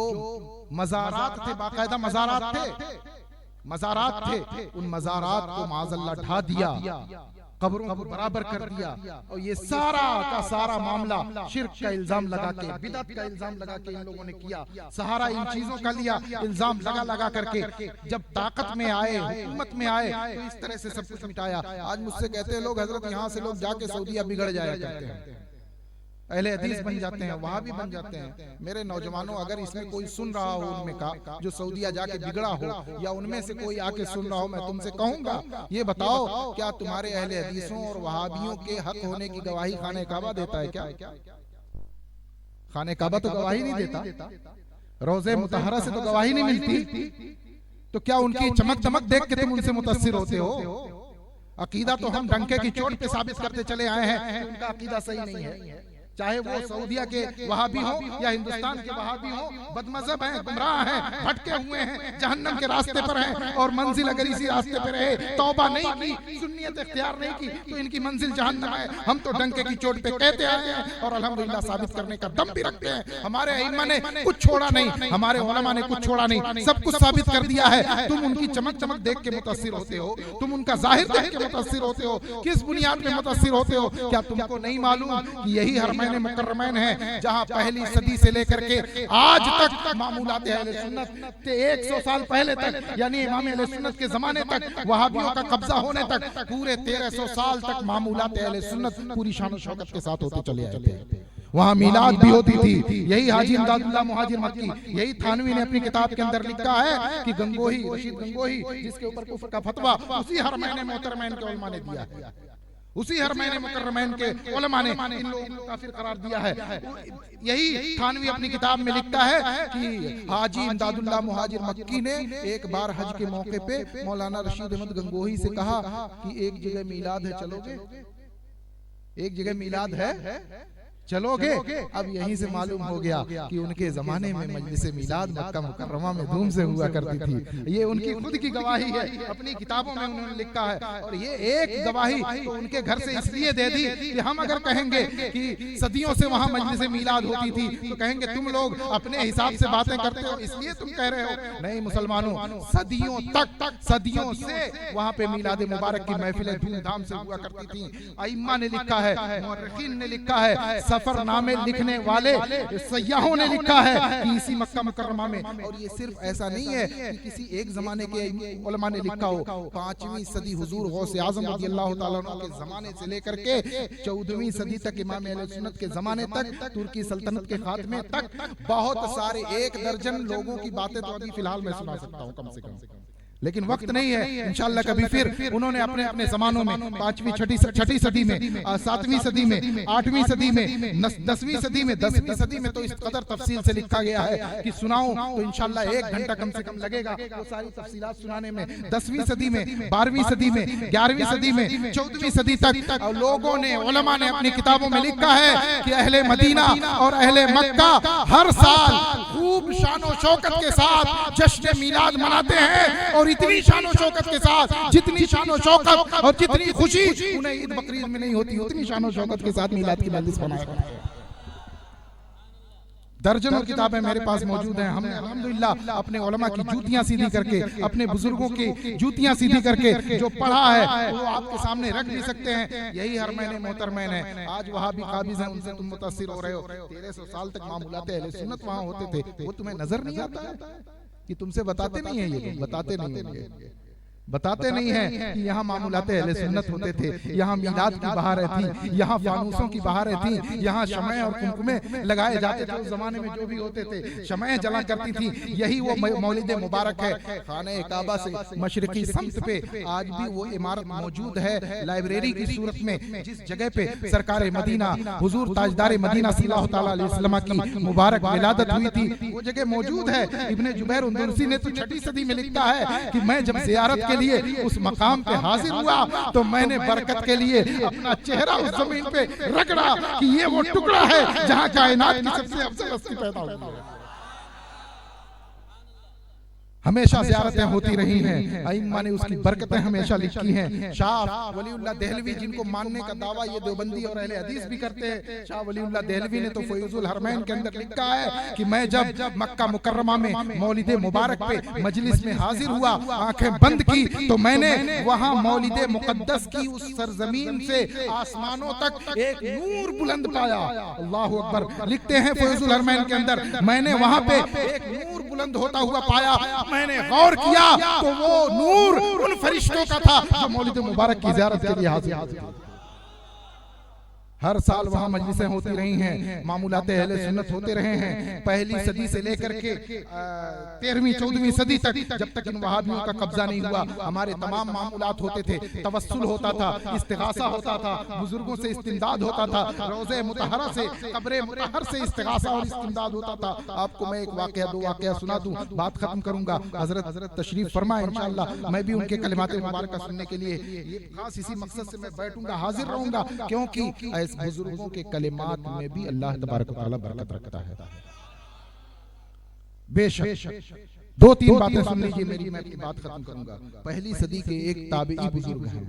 मज़ारात थे, बाकायदा मज़ारात थे, उन मज़ारात को माज़अल्लाह ढा दिया कब्रों को बराबर कर दिया, और ये सारा का सारा मामला शिर्क का इल्जाम लगा के, बिदअत का इल्जाम लगा के इन लोगों ने किया। सहारा इन चीजों का लिया, इल्जाम लगा लगा करके जब ताकत में आए, हुकूमत में आए, तो इस तरह से सब कुछ मिटाया। आज मुझसे कहते हैं लोग, हजरत यहाँ से लोग जाके सऊदीया बिगड़ जाया करते हैं, अहले हदीस बन जाते हैं, वहां भी बन जाते हैं। मेरे नौजवानों, अगर इसमें कोई सुन रहा हो उनमें का जो सऊदीया जाके बिगड़ा हो, या उनमें से कोई आके सुन रहा हो, मैं तुमसे कहूंगा, ये बताओ क्या तुम्हारे अहले हदीसों और वहाबियों के हक होने की गवाही खाने काबा देता है क्या? खाने काबा तो गवाही नहीं देता, रोजे मुतहरा से तो गवाही नहीं मिलती। तो क्या उनकी चमक दमक देख के तुम उनसे मुतासिर होते हो? अकीदा तो हम डंके की चोट पे साबित करते चले आए हैं, उनका अकीदा सही नहीं है। चाहे वो सऊदीया के वहाबी हो या हिंदुस्तान के वहाबी हो, बदमज़हब हैं, गुमराह हैं, भटके हुए हैं, जहन्नम के रास्ते पर हैं, और मंजिल अगर इसी रास्ते पर रहे, तौबा नहीं की, सुन्नियत इख्तियार नहीं की, तो इनकी मंजिल जहन्नम है। हम तो डंके की चोट पे कहते आए हैं, और अल्हम्दुलिल्लाह साबित करने का दम भी रखते हैं। हमारे अइम्मा ने कुछ छोड़ा नहीं, हमारे उलमा ने कुछ छोड़ा नहीं, सब कुछ साबित कर दिया है। तुम उनकी चमक देख के मुतासिर होते हो, तुम उनका जाहिर देख के मुतासिर होते हो, किस बुनियाद पे मुतासिर होते हो? क्या तुमको नहीं मालूम कि यही हरमैन मुकर्रमैन है जहां पहली सदी से लेकर के आज तक मामूलात अहले सुन्नत के 100 साल पहले तक, यानी इमाम अहले सुन्नत के जमाने तक, वहाबियों का कब्जा होने तक, पूरे 1300 साल तक मामूलात अहले सुन्नत पूरी शान शौकत के साथ होते चले आए थे। वहाँ मिलाद भी होती थी। यही हाजी इमदादुल्लाह मुहाजिर मक्की, यही थानवी ने अपनी किताब के अंदर लिखा है कि गंगोही, रशीद गंगोही, जिसके ऊपर कुफ्र का फतवा उसी हरमैन मोहतरमैन के उलमा ने दिया है, उसी हरमैन मुकर्रमैन के उलमा ने इन लोगों को काफिर करार दिया है। यही थानवी अपनी किताब में लिखता है कि हाजी इमदादुल्लाह मुहाजिर मक्की ने एक बार हज के मौके पे मौलाना रशीद अहमद गंगोही से कहा कि एक जगह मीलाद है, चलोगे? एक जगह मीलाद है, चलोगे? अब यहीं से मालूम हो गया कि उनके जमाने में मजलिस मीलाद मक्का मुकर्रमा में धूम से हुआ करती थी। ये उनकी खुद की गवाही है, अपनी किताबों में उन्होंने लिखा है। और ये एक गवाही तो उनके घर से इसलिए दे दी कि हम अगर कहेंगे कि सदियों से वहां मजलिस मीलाद होती थी, तो कहेंगे तुम लोग अपने हिसाब से बातें करते हो, इसलिए तुम कह रहे हो। नहीं मुसलमानों, सदियों तक, सदियों से वहां पे मीलाद मुबारक की महफिलें धूमधाम से हुआ करती थी। अइम्मा ने लिखा है, मुअर्रिखीन ने लिखा है, सफरनामे लिखने वाले सयाहों ने लिखा है कि इसी मक्का मुकर्रमा में। और ये सिर्फ ऐसा नहीं है कि किसी एक जमाने के उलमा ने लिखा हो, 5वीं सदी हुजूर गौसे आजम रज़ियल्लाहु ताला अन्हु के जमाने से लेकर के 14वीं सदी तक इमाम अहले सुन्नत के जमाने तक, तुर्की सल्तनत के खात्मे तक, बहुत सारे 1 दर्जन लोगों की बातें तो अभी फिलहाल मैं सुना सकता हूँ कम से कम, लेकिन वक्त नहीं है। इंशाअल्लाह कभी फिर उन्होंने अपने अपने जमानों में 5वीं 6ठी सदी में, 7वीं सदी में, 8वीं सदी में, 10वीं सदी में, 10वीं सदी में तो इस कदर तफसील से लिखा गया है कि सुनाऊं तो इंशाअल्लाह 1 घंटा कम से कम लगेगा वो सारी तफसीलात सुनाने में। 10वीं सदी में, 12वीं सदी में, 11वीं सदी में, 14वीं सदी तक लोगों ने, उलमा ने अपनी किताबों में लिखा है कि अहले मदीना और अहले मक्का हर साल खूब शानो शौकत के साथ जश्न मीलाद मनाते हैं, और इतनी शानो शौकत के साथ, जितनी शानो शौकत और जितनी खुशी उन्हें ईद बकरीद में नहीं होती, उतनी शानो शौकत के साथ मीलाद की मजलिस बनाया। दर्जनों किताबें मेरे पास मौजूद हैं। हमने अल्हम्दुलिल्लाह अपने उलमा की जूतियां सीधी करके, अपने बुजुर्गों की जूतियां सीधी करके जो पढ़ा है वो आपके सामने रख भी सकते हैं। यही हरमैन मोहतरमैन है। आज वहां भी काबिज हैं, उनसे तुम मुतासिर हो रहे हो। 1300 साल तक मामूलात अहले सुन्नत वहां होते थे, वो तुम्हें नजर नहीं आता है कि तुमसे बताते नहीं है? ये बताते नहीं है, बताते नहीं है कि यहाँ मामूलात अहले सुन्नत होते थे, यहाँ मीलाद की बहारें थी, यहाँ फानूसों की बहारें थी, यहाँ शमए और कुमकुमे लगाए जाते थे। उस जमाने में जो भी होते थे शमए जला करती थी। यही वो मौलिद मुबारक है। खाने काबा से मशरिकी समत पे आज भी वो इमारत मौजूद है, लाइब्रेरी की सूरत में, जिस जगह पे सरकार मदीना हुजूर ताजदार मदीना सल्लल्लाहु तआला अलैहि वसल्लम की मुबारक विलादत हुई थी, वो जगह मौजूद है। इब्ने जुबैर उंदुरसी ने तो 6ठी सदी में लिखा है कि मैं जब जियारत के लिए उस मकाम पे हाजिर हुआ तो मैंने बरकत के लिए अपना चेहरा उस जमीन पे रगड़ा कि ये वो टुकड़ा है जहां कायनात की सबसे अफजल हस्ती पैदा हुई है। हमेशा ज़ियारतें होती रही हैं, अइम्मा ने उसकी बरकतें हमेशा लिखी हैं। शाह वलीउल्लाह देहलवी जिनको मानने का दावा ये देवबंदी और अहले हदीस भी करते हैं, शाह वलीउल्लाह देहलवी ने तो फैजुल हरमैन के अंदर लिखा है कि मैं जब मक्का मुकर्रमा में मौलिद मुबारक पे मजलिस में हाजिर हुआ, आंखें बंद की तो मैंने वहां मौलिद मुकद्दस की उस सरजमीन से आसमानों तक एक नूर बुलंद पाया। अल्लाह अकबर। लिखते हैं फैजुल हरमैन के अंदर, मैंने वहां पे एक नूर बुलंद होता हुआ पाया। मैंने गौर किया तो वो नूर उन फरिश्तों का था जो मौलिद मुबारक की ज़ियारत के लिए हाजिर थे। हर साल वहाँ मजलिसें होती रही हैं, मामूलाते अहले सुन्नत होते रहे हैं। पहली सदी से लेकर के 13वीं 14वीं सदी तक, जब तक इन वहाबियों का कब्जा नहीं हुआ, हमारे तमाम मामूलात होते थे। तवस्सुल होता था, इस्तिगासा होता था, बुजुर्गों से इस्तिमदाद होता था, रोज़े मुतहरा से, कब्रे मुतहर से इस्तिगासा और इस्तिमदाद होता था। आपको मैं एक वाक़या, दो वाक़या सुना दूं, बात खत्म करूंगा। हजरत तशरीफ फरमाए, इंशाअल्लाह मैं भी उनके कलिमात मुबारक सुनने के लिए ये खास इसी मकसद से मैं बैठूंगा, हाजिर रहूंगा, क्योंकि बुजुर्गों के कलिमात में भी अल्लाह तबारक व तआला बरकत रखता है। बेशक दो तीन बातें सुन लीजिए मेरी, मैं अपनी बात खत्म करूंगा। पहली सदी के एक ताबई बुजुर्ग हैं,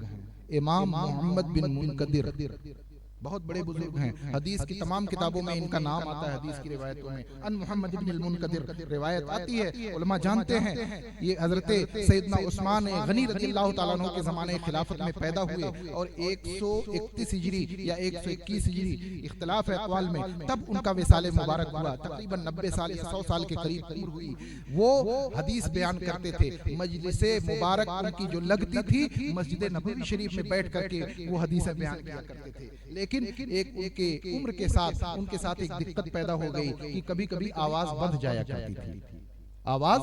इमाम मोहम्मद बिन मुनकदिर, बहुत बड़े बुजुर्ग हैं। हदीस की तमाम किताबों में इनका नाम आता है, हदीस की रिवायतों में अन मोहम्मद इब्न मुनकदिर रिवायत आती है। उलमा जानते हैं ये हजरत सैयदना उस्मान गनी रज़ियल्लाहु ताला अन्हु के ज़माने खिलाफत में पैदा हुए और 131 हिजरी या 121 हिजरी इख्तिलाफ है अक़वाल में, तब उनका विसाले मुबारक हुआ। तकरीबन 90 साल या 100 साल के करीब उम्र हुई। वो हदीस बयान करते थे। मजलिसे मुबारक उनकी जो लगती थी, मस्जिद नबवी शरीफ में बैठ करके वो हदीसें बयान किया करते थे। लेकिन एक उनके उम्र के साथ उनके साथ एक दिक्कत पैदा हो गई कि कभी कभी आवाज बंद जाया करती थी। आवाज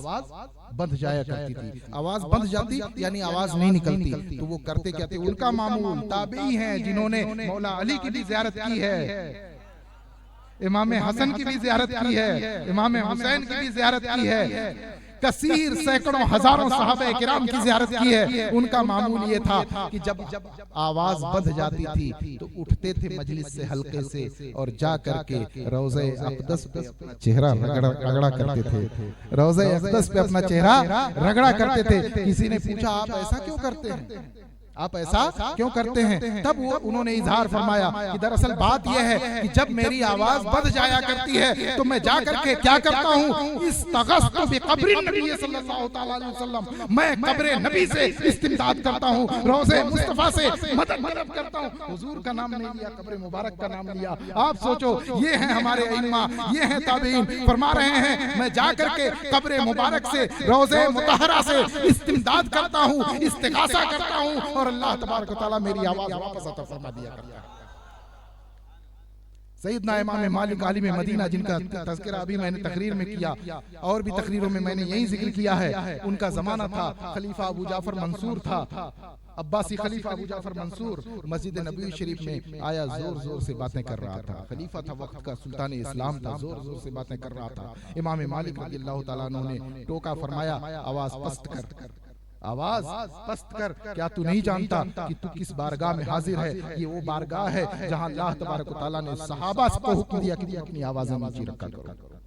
बंद जाया करती थी। आवाज बंद जाती यानी आवाज नहीं निकलती, तो वो करते क्या थे, उनका मामूल ताबई हैं जिन्होंने मौला अली की भी ज़ियारत की है, इमाम हसन की भी ज़ियारत की है, इमाम हुसैन की भी ज़ियारत की है, कसीर सैकड़ों हजारों सहाबे किराम की ज़ियारत की है। उनका मामूल ये था कि जब आवाज बंध जाती थी तो उठते थे मजलिस से हल्के से और जा करके रोज़े अक़दस पे अपना चेहरा रगड़ा करते थे। रोज़े अक़दस पे अपना चेहरा रगड़ा करते थे। किसी ने पूछा आप ऐसा क्यों करते हैं, आप ऐसा क्यों करते हैं? तब वो उन्होंने इजहार फरमाया कि दरअसल बात यह है कि जब मेरी आवाज बंध जाया करती है तो मैं जा करके क्या करता हूँ, इस्तग़स्तु बिक़ब्रि नबी सल्लल्लाहु तआला अलैहि वसल्लम, मैं कब्र नबी से इस्तिमदाद करता हूँ, रोज़े मुस्तफ़ा से मदद करता हूँ। हुजूर का नाम नहीं लिया, कब्र मुबारक का नाम लिया। आप सोचो, ये हैं हमारे इल्मा, ये हैं ताबईन, फरमा रहे हैं मैं जा करके कब्र मुबारक से, रोज़े मुतहरा से इस्तिमदाद करता हूँ, इस्तिग़ासा करता हूँ और अल्लाह तबारक व तआला मेरी आवाज वापस अता फरमा दिया करता है। सैयदना इमाम मालिक आलिम मदीना, जिनका तज़किरा अभी मैंने तकरीर में किया और भी तकरीरों में मैंने यही जिक्र किया है, उनका जमाना था, खलीफा अबू जाफर मंसूर था, अब्बासी खलीफा अबू जाफर मंसूर मस्जिद नबवी शरीफ में आया, जोर जोर से बातें कर रहा था। खलीफा था वक्त का, सुल्तान इस्लाम था, जोर जोर से बातें कर रहा था। इमाम मालिक रज़ियल्लाहु ताला अन्हु ने टोका फरमाया, आवाज पस्त कर, आवाज पस्त कर, क्या तू नहीं जानता कि तू किस बारगाह में हाजिर है? ये वो बारगाह है जहां अल्लाह तबारक व तआला ने सहाबा को हुक्म दिया कि अपनी आवाज़ नीची रखा करो।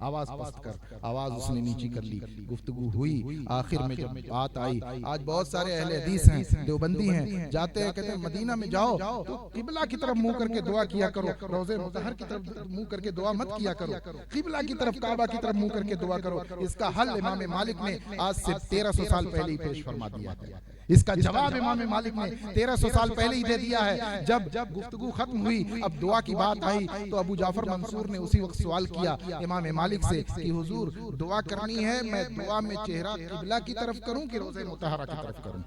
आवाज पस्त कर, आवाज उसने नीची कर ली। गुफ्तगू हुई, आखिर में जब बात आई, आज बहुत सारे अहले हदीस हैं, देवबंदी हैं, जाते हैं कहते हैं मदीना में जाओ तो किबला की तरफ मुंह करके दुआ किया करो, रोज़े मुतहर की तरफ मुंह करके दुआ मत किया करो, किबला की तरफ, काबा की तरफ मुंह करके दुआ करो। इसका हल इमाम मालिक ने आज से 1300 साल पहले ही पेश फरमा दिया है। इसका जवाब इमाम मालिक ने 1300 साल पहले ही दे दिया है। जब गुफ्तगू खत्म हुई, अब दुआ की बात आई, तो अबू जाफर मंसूर ने उसी वक्त सवाल किया इमाम मालिक से कि हुजूर दुआ करनी है, मैं दुआ में चेहरा किबला की तरफ करूं कि रोज़े मुतहरा की तरफ करूं?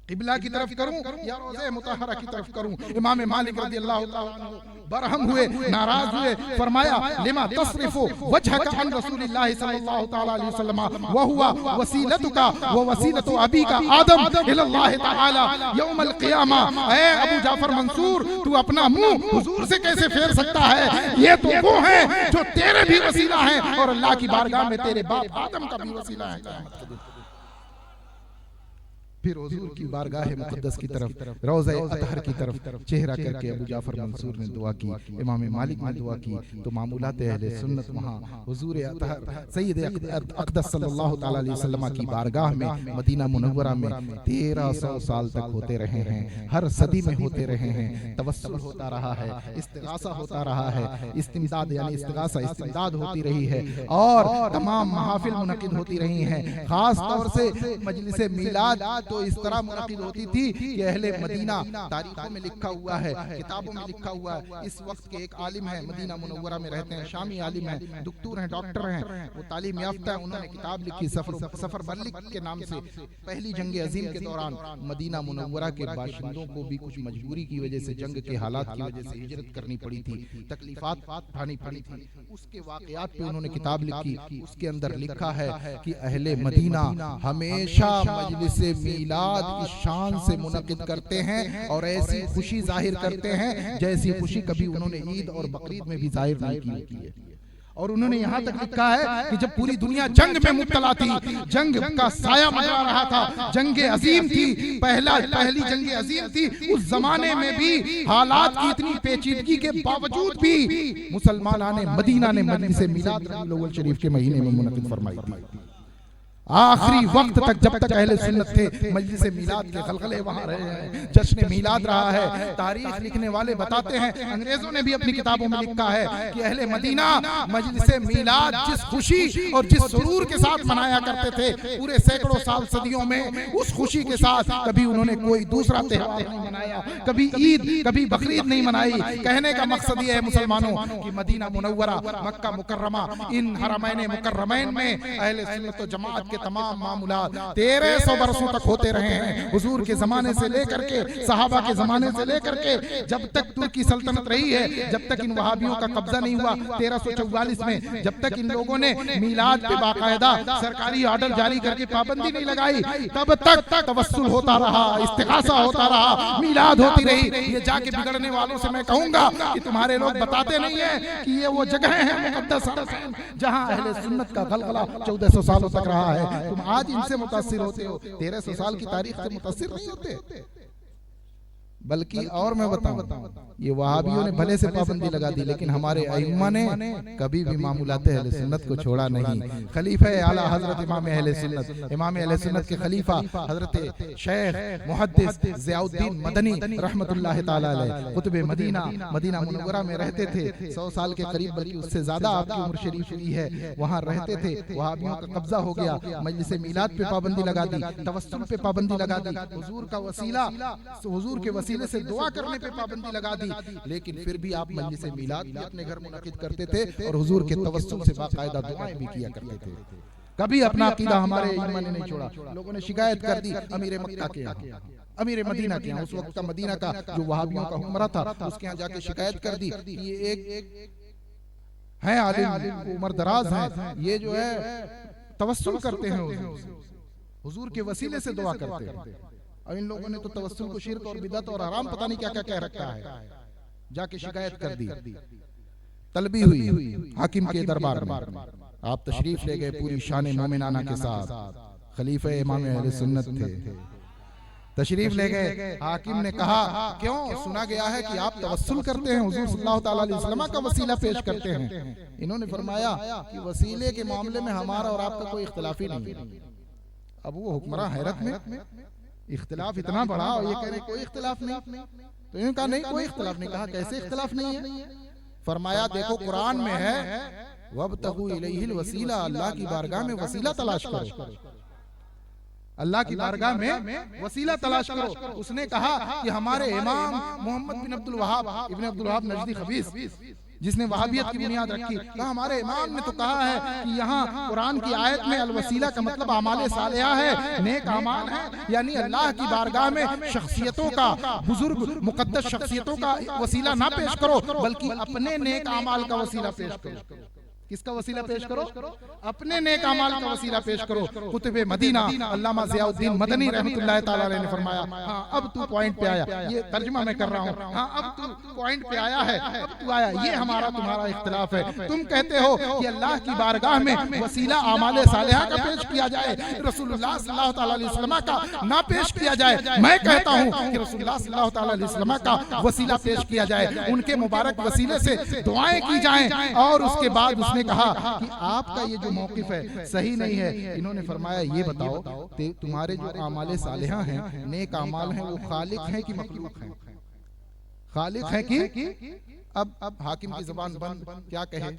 किबला की तरफ करूं या रोज़े मुतहरा की तरफ करूं? इमाम मालिक रज़ियल्लाहु ताला अन्हु बरहम हुए, नाराज हुए, फरमाया लिमा तस्रिफु वजहका अन रसूलिल्लाह सल्लल्लाहु ताला अलैहि वसल्लम व हुवा वसीलतुका व वसीलतु अबीका आदम इलल्लाह ताला यौमल क़ियामा। ऐ अबू जाफर मंसूर, तू अपना मुंह हुजूर से कैसे फेर सकता है? ये तो वो हैं जो तेरे भी वसीला हैं और अल्लाह की बारगाह में तेरे बाप आदम का भी वसीला है। फिर हुजूर की बारगाह मुक़द्दस की तरफ, रोज़ा अतहर की तरफ चेहरा करके अबू जाफर मंसूर ने दुआ की, इमाम मालिक ने दुआ की, तो मामूलात अहले सुन्नत वहाँ हुजूर अतहर सैयद अक़दस सल्लल्लाहु तआला अलैहि वसल्लम की बारगाह में मदीना मुनव्वरा में 1300 साल तक होते रहे हैं, हर सदी में होते रहे हैं। तवस्सुल होता रहा है, इस्तिगासा होता रहा है, इस्तिमदाद यानी इस्तिगासा इस्तिमदाद होती रही है, और तमाम महाफिल मुनक़िद होती रही हैं। खास तौर से मजलिस मीलाद तो इस तरह मुनक़िद होती थी कि अहले मदीना, तारीखों में लिखा हुआ है, किताबों में लिखा हुआ है, इस वक्त के एक आलिम है, मदीना मुनव्वरा में रहते हैं, शामी आलिम है, दुक्तूर हैं, डॉक्टर हैं, वो तालीम याफ्ता है, उन्होंने किताब लिखी सफर बल्लिक के नाम से। पहली जंग अजीम के दौरान मदीना मुनव्वरा के बाशिंदों को भी कुछ मजबूरी की वजह से, जंग के हालात की वजह से हिजरत करनी पड़ी थी, तकलीफात उठानी पड़ी थी। उसके वाक़यात पे उन्होंने किताब लिखी, उसके अंदर लिखा है कि अहले मदीना हमेशा मजलिस मीलाद की शान से मुनक़िद करते हैं और ऐसी खुशी जाहिर करते हैं जैसी खुशी कभी उन्होंने ईद और बकरीद में भी जाहिर नहीं की होती है। और उन्होंने यहाँ तक लिखा है कि जब पूरी दुनिया जंग में मुब्तला थी, जंग का साया मंडरा रहा था, जंग अजीम थी, पहली जंग अजीम थी, उस जमाने में भी हालात की इतनी पेचीदगी के बावजूद भी मुसलमानाने मदीना ने मजलिस मीलाद रबीउल अव्वल शरीफ के महीने में मुनक़िद फरमाई थी। आखिरी वक्त तक जब तक अहले सुन्नत थे, मजलिस मीलाद के खलखले वहां रहे हैं, जश्न मीलाद रहा है। तारीख लिखने वाले बताते हैं, अंग्रेजों ने भी अपनी किताबों में लिखा है कि अहले मदीना मजलिस मीलाद जिस खुशी और जिस सुरूर के साथ मनाया करते थे पूरे सैकड़ों साल सदियों में, उस खुशी के साथ कभी उन्होंने कोई दूसरा त्योहार नहीं मनाया, कभी ईद कभी बकरीद नहीं मनाई। कहने का मकसद ये है मुसलमानों कि मदीना मुनव्वरा, मक्का मुकर्रमा, इन हरमैन मुकर्रमैन में अहले सुन्नत व जमात तमाम मामूलात 1300 बरसों तक होते रहे हैं। हुजूर के जमाने से लेकर के, सहाबा के जमाने से लेकर के, जब तक तुर्की सल्तनत रही है, जब तक इन वहाबियों का कब्जा नहीं हुआ 1344 में, जब तक इन लोगों ने मीलाद पे बाकायदा सरकारी ऑर्डर जारी करके पाबंदी नहीं लगाई, तब तक तवस्सुल होता रहा, इस्तिगासा होता रहा, मीलाद होती रही। ये जाके बिगड़ने वालों से मैं कहूंगा कि तुम्हारे लोग बताते नहीं है कि ये वो जगह है मुक़द्दस जहां अहले सुन्नत का गलगला 1400 सालों तक रहा है। तुम आज इनसे मुतासिर होते हो, 1300 साल की तारीख से मुतासिर नहीं होते। बल्कि और मैं बताऊं, ये वहाबियों ने भले से पाबंदी लगा दी, लेकिन हमारे अइम्मा ने कभी भी मामूलात अहले सुन्नत को छोड़ा नहीं। खलीफा आला हजरत इमाम अहले सुन्नत के खलीफा हजरत शेख मुहद्दिस ज़ियाउद्दीन मदनी रहमतुल्लाह ताला अलैह कुतुब मदीना मुनव्वरा में रहते थे। 100 साल के करीब, बल्कि उससे ज्यादा आपकी उम्र शरीफ हुई है, वहाँ रहते थे। वहाबियों का कब्जा हो गया, मजलिस मीलाद पे पाबंदी लगा दी, तवस्सुल पे पाबंदी लगा दी, हुजूर का वसीला, हुजूर के वसीले से दुआ करने पे पाबंदी लगा दी। लेकिन फिर भी आप मजलिस मीलाद भी अपने घर मुनक़िद करते थे और हुजूर के तवस्सुल से बाकायदा दुआएं भी किया करते थे। कभी अपना अकीदा हमारे इमाम ने नहीं छोड़ा। लोगों ने शिकायत कर दी अमीर मक्का के यहाँ, अमीर मदीना के यहाँ, उस वक्त का मदीना का जो वहाबियों का हुक्मरान था, उसके यहाँ जाके शिकायत कर दी, ये एक है आलिम उम्र दराज है, ये जो है तवस्सुल करते हैं, हुजूर के वसीले से दुआ करते हैं। और इन लोगों ने तो तवस्सुल को शिर्क और बिदअत और हराम पता नहीं क्या क्या कह रखा है। जाके शिकायत कर दी, तलबी हुई हाकिम के दरबार में, आप तशरीफ ले गए पूरी शान मोमिनाना के साथ। खलीफा इमाम अहले सुन्नत थे, तशरीफ ले गए। हाकिम ने कहा क्यों, सुना गया है कि आप तवस्सुल करते हैं, हुजूर सल्लल्लाहु ताला अलैहि वसल्लम का वसीला पेश करते हैं। इन्होंने फरमाया कि वसीले के मामले में हमारा और आपका कोई इख्तिलाफ ही नहीं है। अब वो हुक्मरान हैरत में, इख्तिलाफ इतना बड़ा और ये कह रहे कोई इख्तिलाफ नहीं। तो इन्होंने कहा नहीं कोई इख्तिलाफ नहीं। कहा कैसे इख्तिलाफ नहीं है? फरमाया देखो कुरान में है वब्तगू इलैहिल वसीला, अल्लाह की बारगाह में वसीला तलाश करो, अल्लाह की बारगाह में वसीला तलाश करो। उसने कहा कि हमारे इमाम मोहम्मद बिन अब्दुल वहाब इब्न अब्दुल वहाब नजदी खबीस, जिसने वहाबियत की बुनियाद रखी, कहा हमारे इमाम ने तो कहा है कि यहाँ कुरान की आयत में अल वसीला का मतलब अमाले सालिहा है, नेक अमाल है, यानी अल्लाह की बारगाह में शख्सियतों का, बुजुर्ग मुकद्दस शख्सियतों का वसीला ना पेश करो, बल्कि अपने नेक अमाल का वसीला पेश करो। किसका वसीला पेश करो? अपने नेक अमाल का वसीला पेश करो। कुतुब मदीना अल्लामा ज़ियाउद्दीन मदनी रहमतुल्लाह ताला अलैह ने फरमाया, हाँ अब तू पॉइंट पे आया, ये तर्जुमा मैं कर रहा हूँ, हाँ अब तू पॉइंट पे आया है, अब तू आया। ये हमारा तुम्हारा इख्तिलाफ है। तुम कहते हो कि अल्लाह की बारगाह में वसीला आमाले सालिहा का पेश किया जाए, रसूलुल्लाह सल्लल्लाहु ताला अलैहि वसल्लम का ना पेश किया जाए। मैं कहता हूँ कि रसूलुल्लाह सल्लल्लाहु ताला अलैहि वसल्लम का वसीला पेश किया जाए, उनके मुबारक वसीले से दुआएं की जाएं। और उसके बाद उसने कहा कि आपका ये जो मौकिफ है सही नहीं है। इन्होंने फरमाया ये बताओ तुम्हारे जो आमाले सालिहा हैं, नेक अमाल हैं, वो खालिक हैं कि मखलूक हैं? खालिक हैं कि अब हाकिम की जुबान बंद, क्या कहे?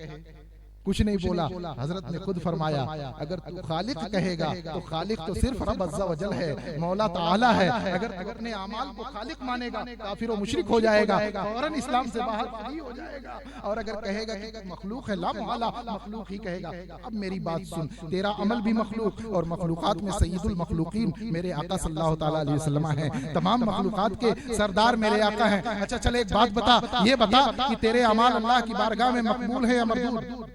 कुछ नहीं बोला। हजरत ने खुद फरमाया अगर तू खालिक कहेगा तो खालिक तो सिर्फ रब अज़्ज़ा वजल है, मौला ताला है। अगर तू अपने अमाल को खालिक मानेगा काफिर और मुशरिक हो जाएगा, फौरन इस्लाम से बाहर फ्री हो जाएगा। और अगर कहेगा कि मखलूक है, ला मौला मखलूक ही कहेगा। अब मेरी बात सुन, तेरा अमल भी मखलूक, और मखलूकात में सय्यदुल मखलूकीन मेरे आका सल्लल्लाहु ताला अलैहि वसल्लम हैं, तमाम मखलूकात के सरदार मेरे आका हैं। अच्छा चल एक बात बता, ये बता कि तेरे अमाल अल्लाह की बारगाह में मकबूल है या मरदूद?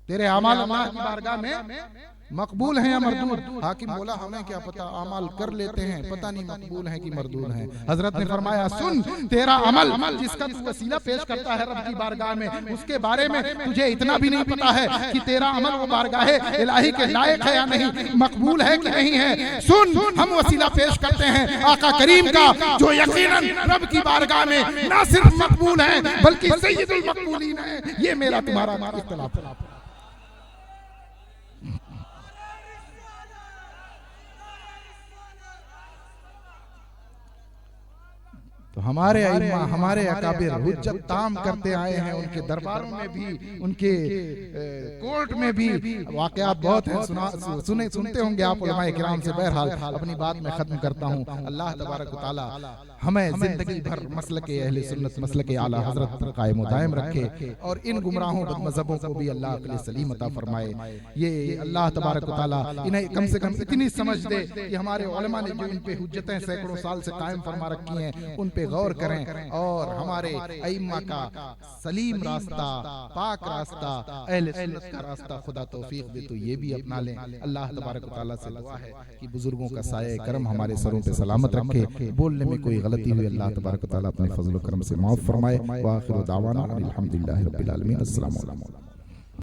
तेरे अमाल अल्लाह की बारगाह में मकबूल हैं या मरदूद? हाकिम बोला हमें क्या पता, अमाल कर लेते हैं, पता नहीं मकबूल हैं कि मरदूद हैं। हजरत ने फरमाया सुन, तेरा अमल जिसका तू वसीला पेश करता है रब की बारगाह में, उसके बारे में तुझे इतना भी नहीं पता है कि तेरा अमल वो बारगाह इलाही के लायक है या नहीं, मकबूल है कि नहीं है। सुन, हम वसीला पेश करते हैं आका करीम का, जो यकीनन रब की बारगाह में ना सिर्फ मकबूल है बल्कि सय्यदुल मकबूलीन है। ये मेरा तुम्हारा इख्तिलाफ है। तो हमारे अइम्मा, हमारे अकाबिर हुज्जत ताम करते आए हैं, उनके दरबारों में भी, उनके कोर्ट में भी वाकयात बहुत हैं, सुनते होंगे आप उलमाए किराम से। बहरहाल अपनी बात में खत्म करता हूँ। अल्लाह तबारक व तआला हमें जिंदगी भर मसलके अहले सुन्नत, मसलके आला हजरत पर कायम दायम रखे, और इन गुमराहों बदमज़हबों को भी अल्लाह अक़ल सलीम अता फरमाए। ये अल्लाह तबारक व तआला इन्हें कम से कम इतनी समझ दे कि हमारे उलमा ने जो इन पे हुज्जतें सैकड़ों साल से कायम फरमा रखी हैं, उन पे गौर करें, और हमारे अइम्मा का सलीम रास्ता, पाक रास्ता, अहले सुन्नत का रास्ता खुदा तौफीक दे तो ये भी अपना लें। अल्लाह तबारक व तआला से दुआ है कि बुजुर्गों का साया करम हमारे सरों पे सलामत रखे। बोलने में कोई गलती हुई अल्लाह तबारक व तआला अपने फजल व करम से माफ फरमाए। व आखिर दावाना अल्हम्दुलिल्लाहि रब्बिल आलमीन। अस्सलामु अलैकुम।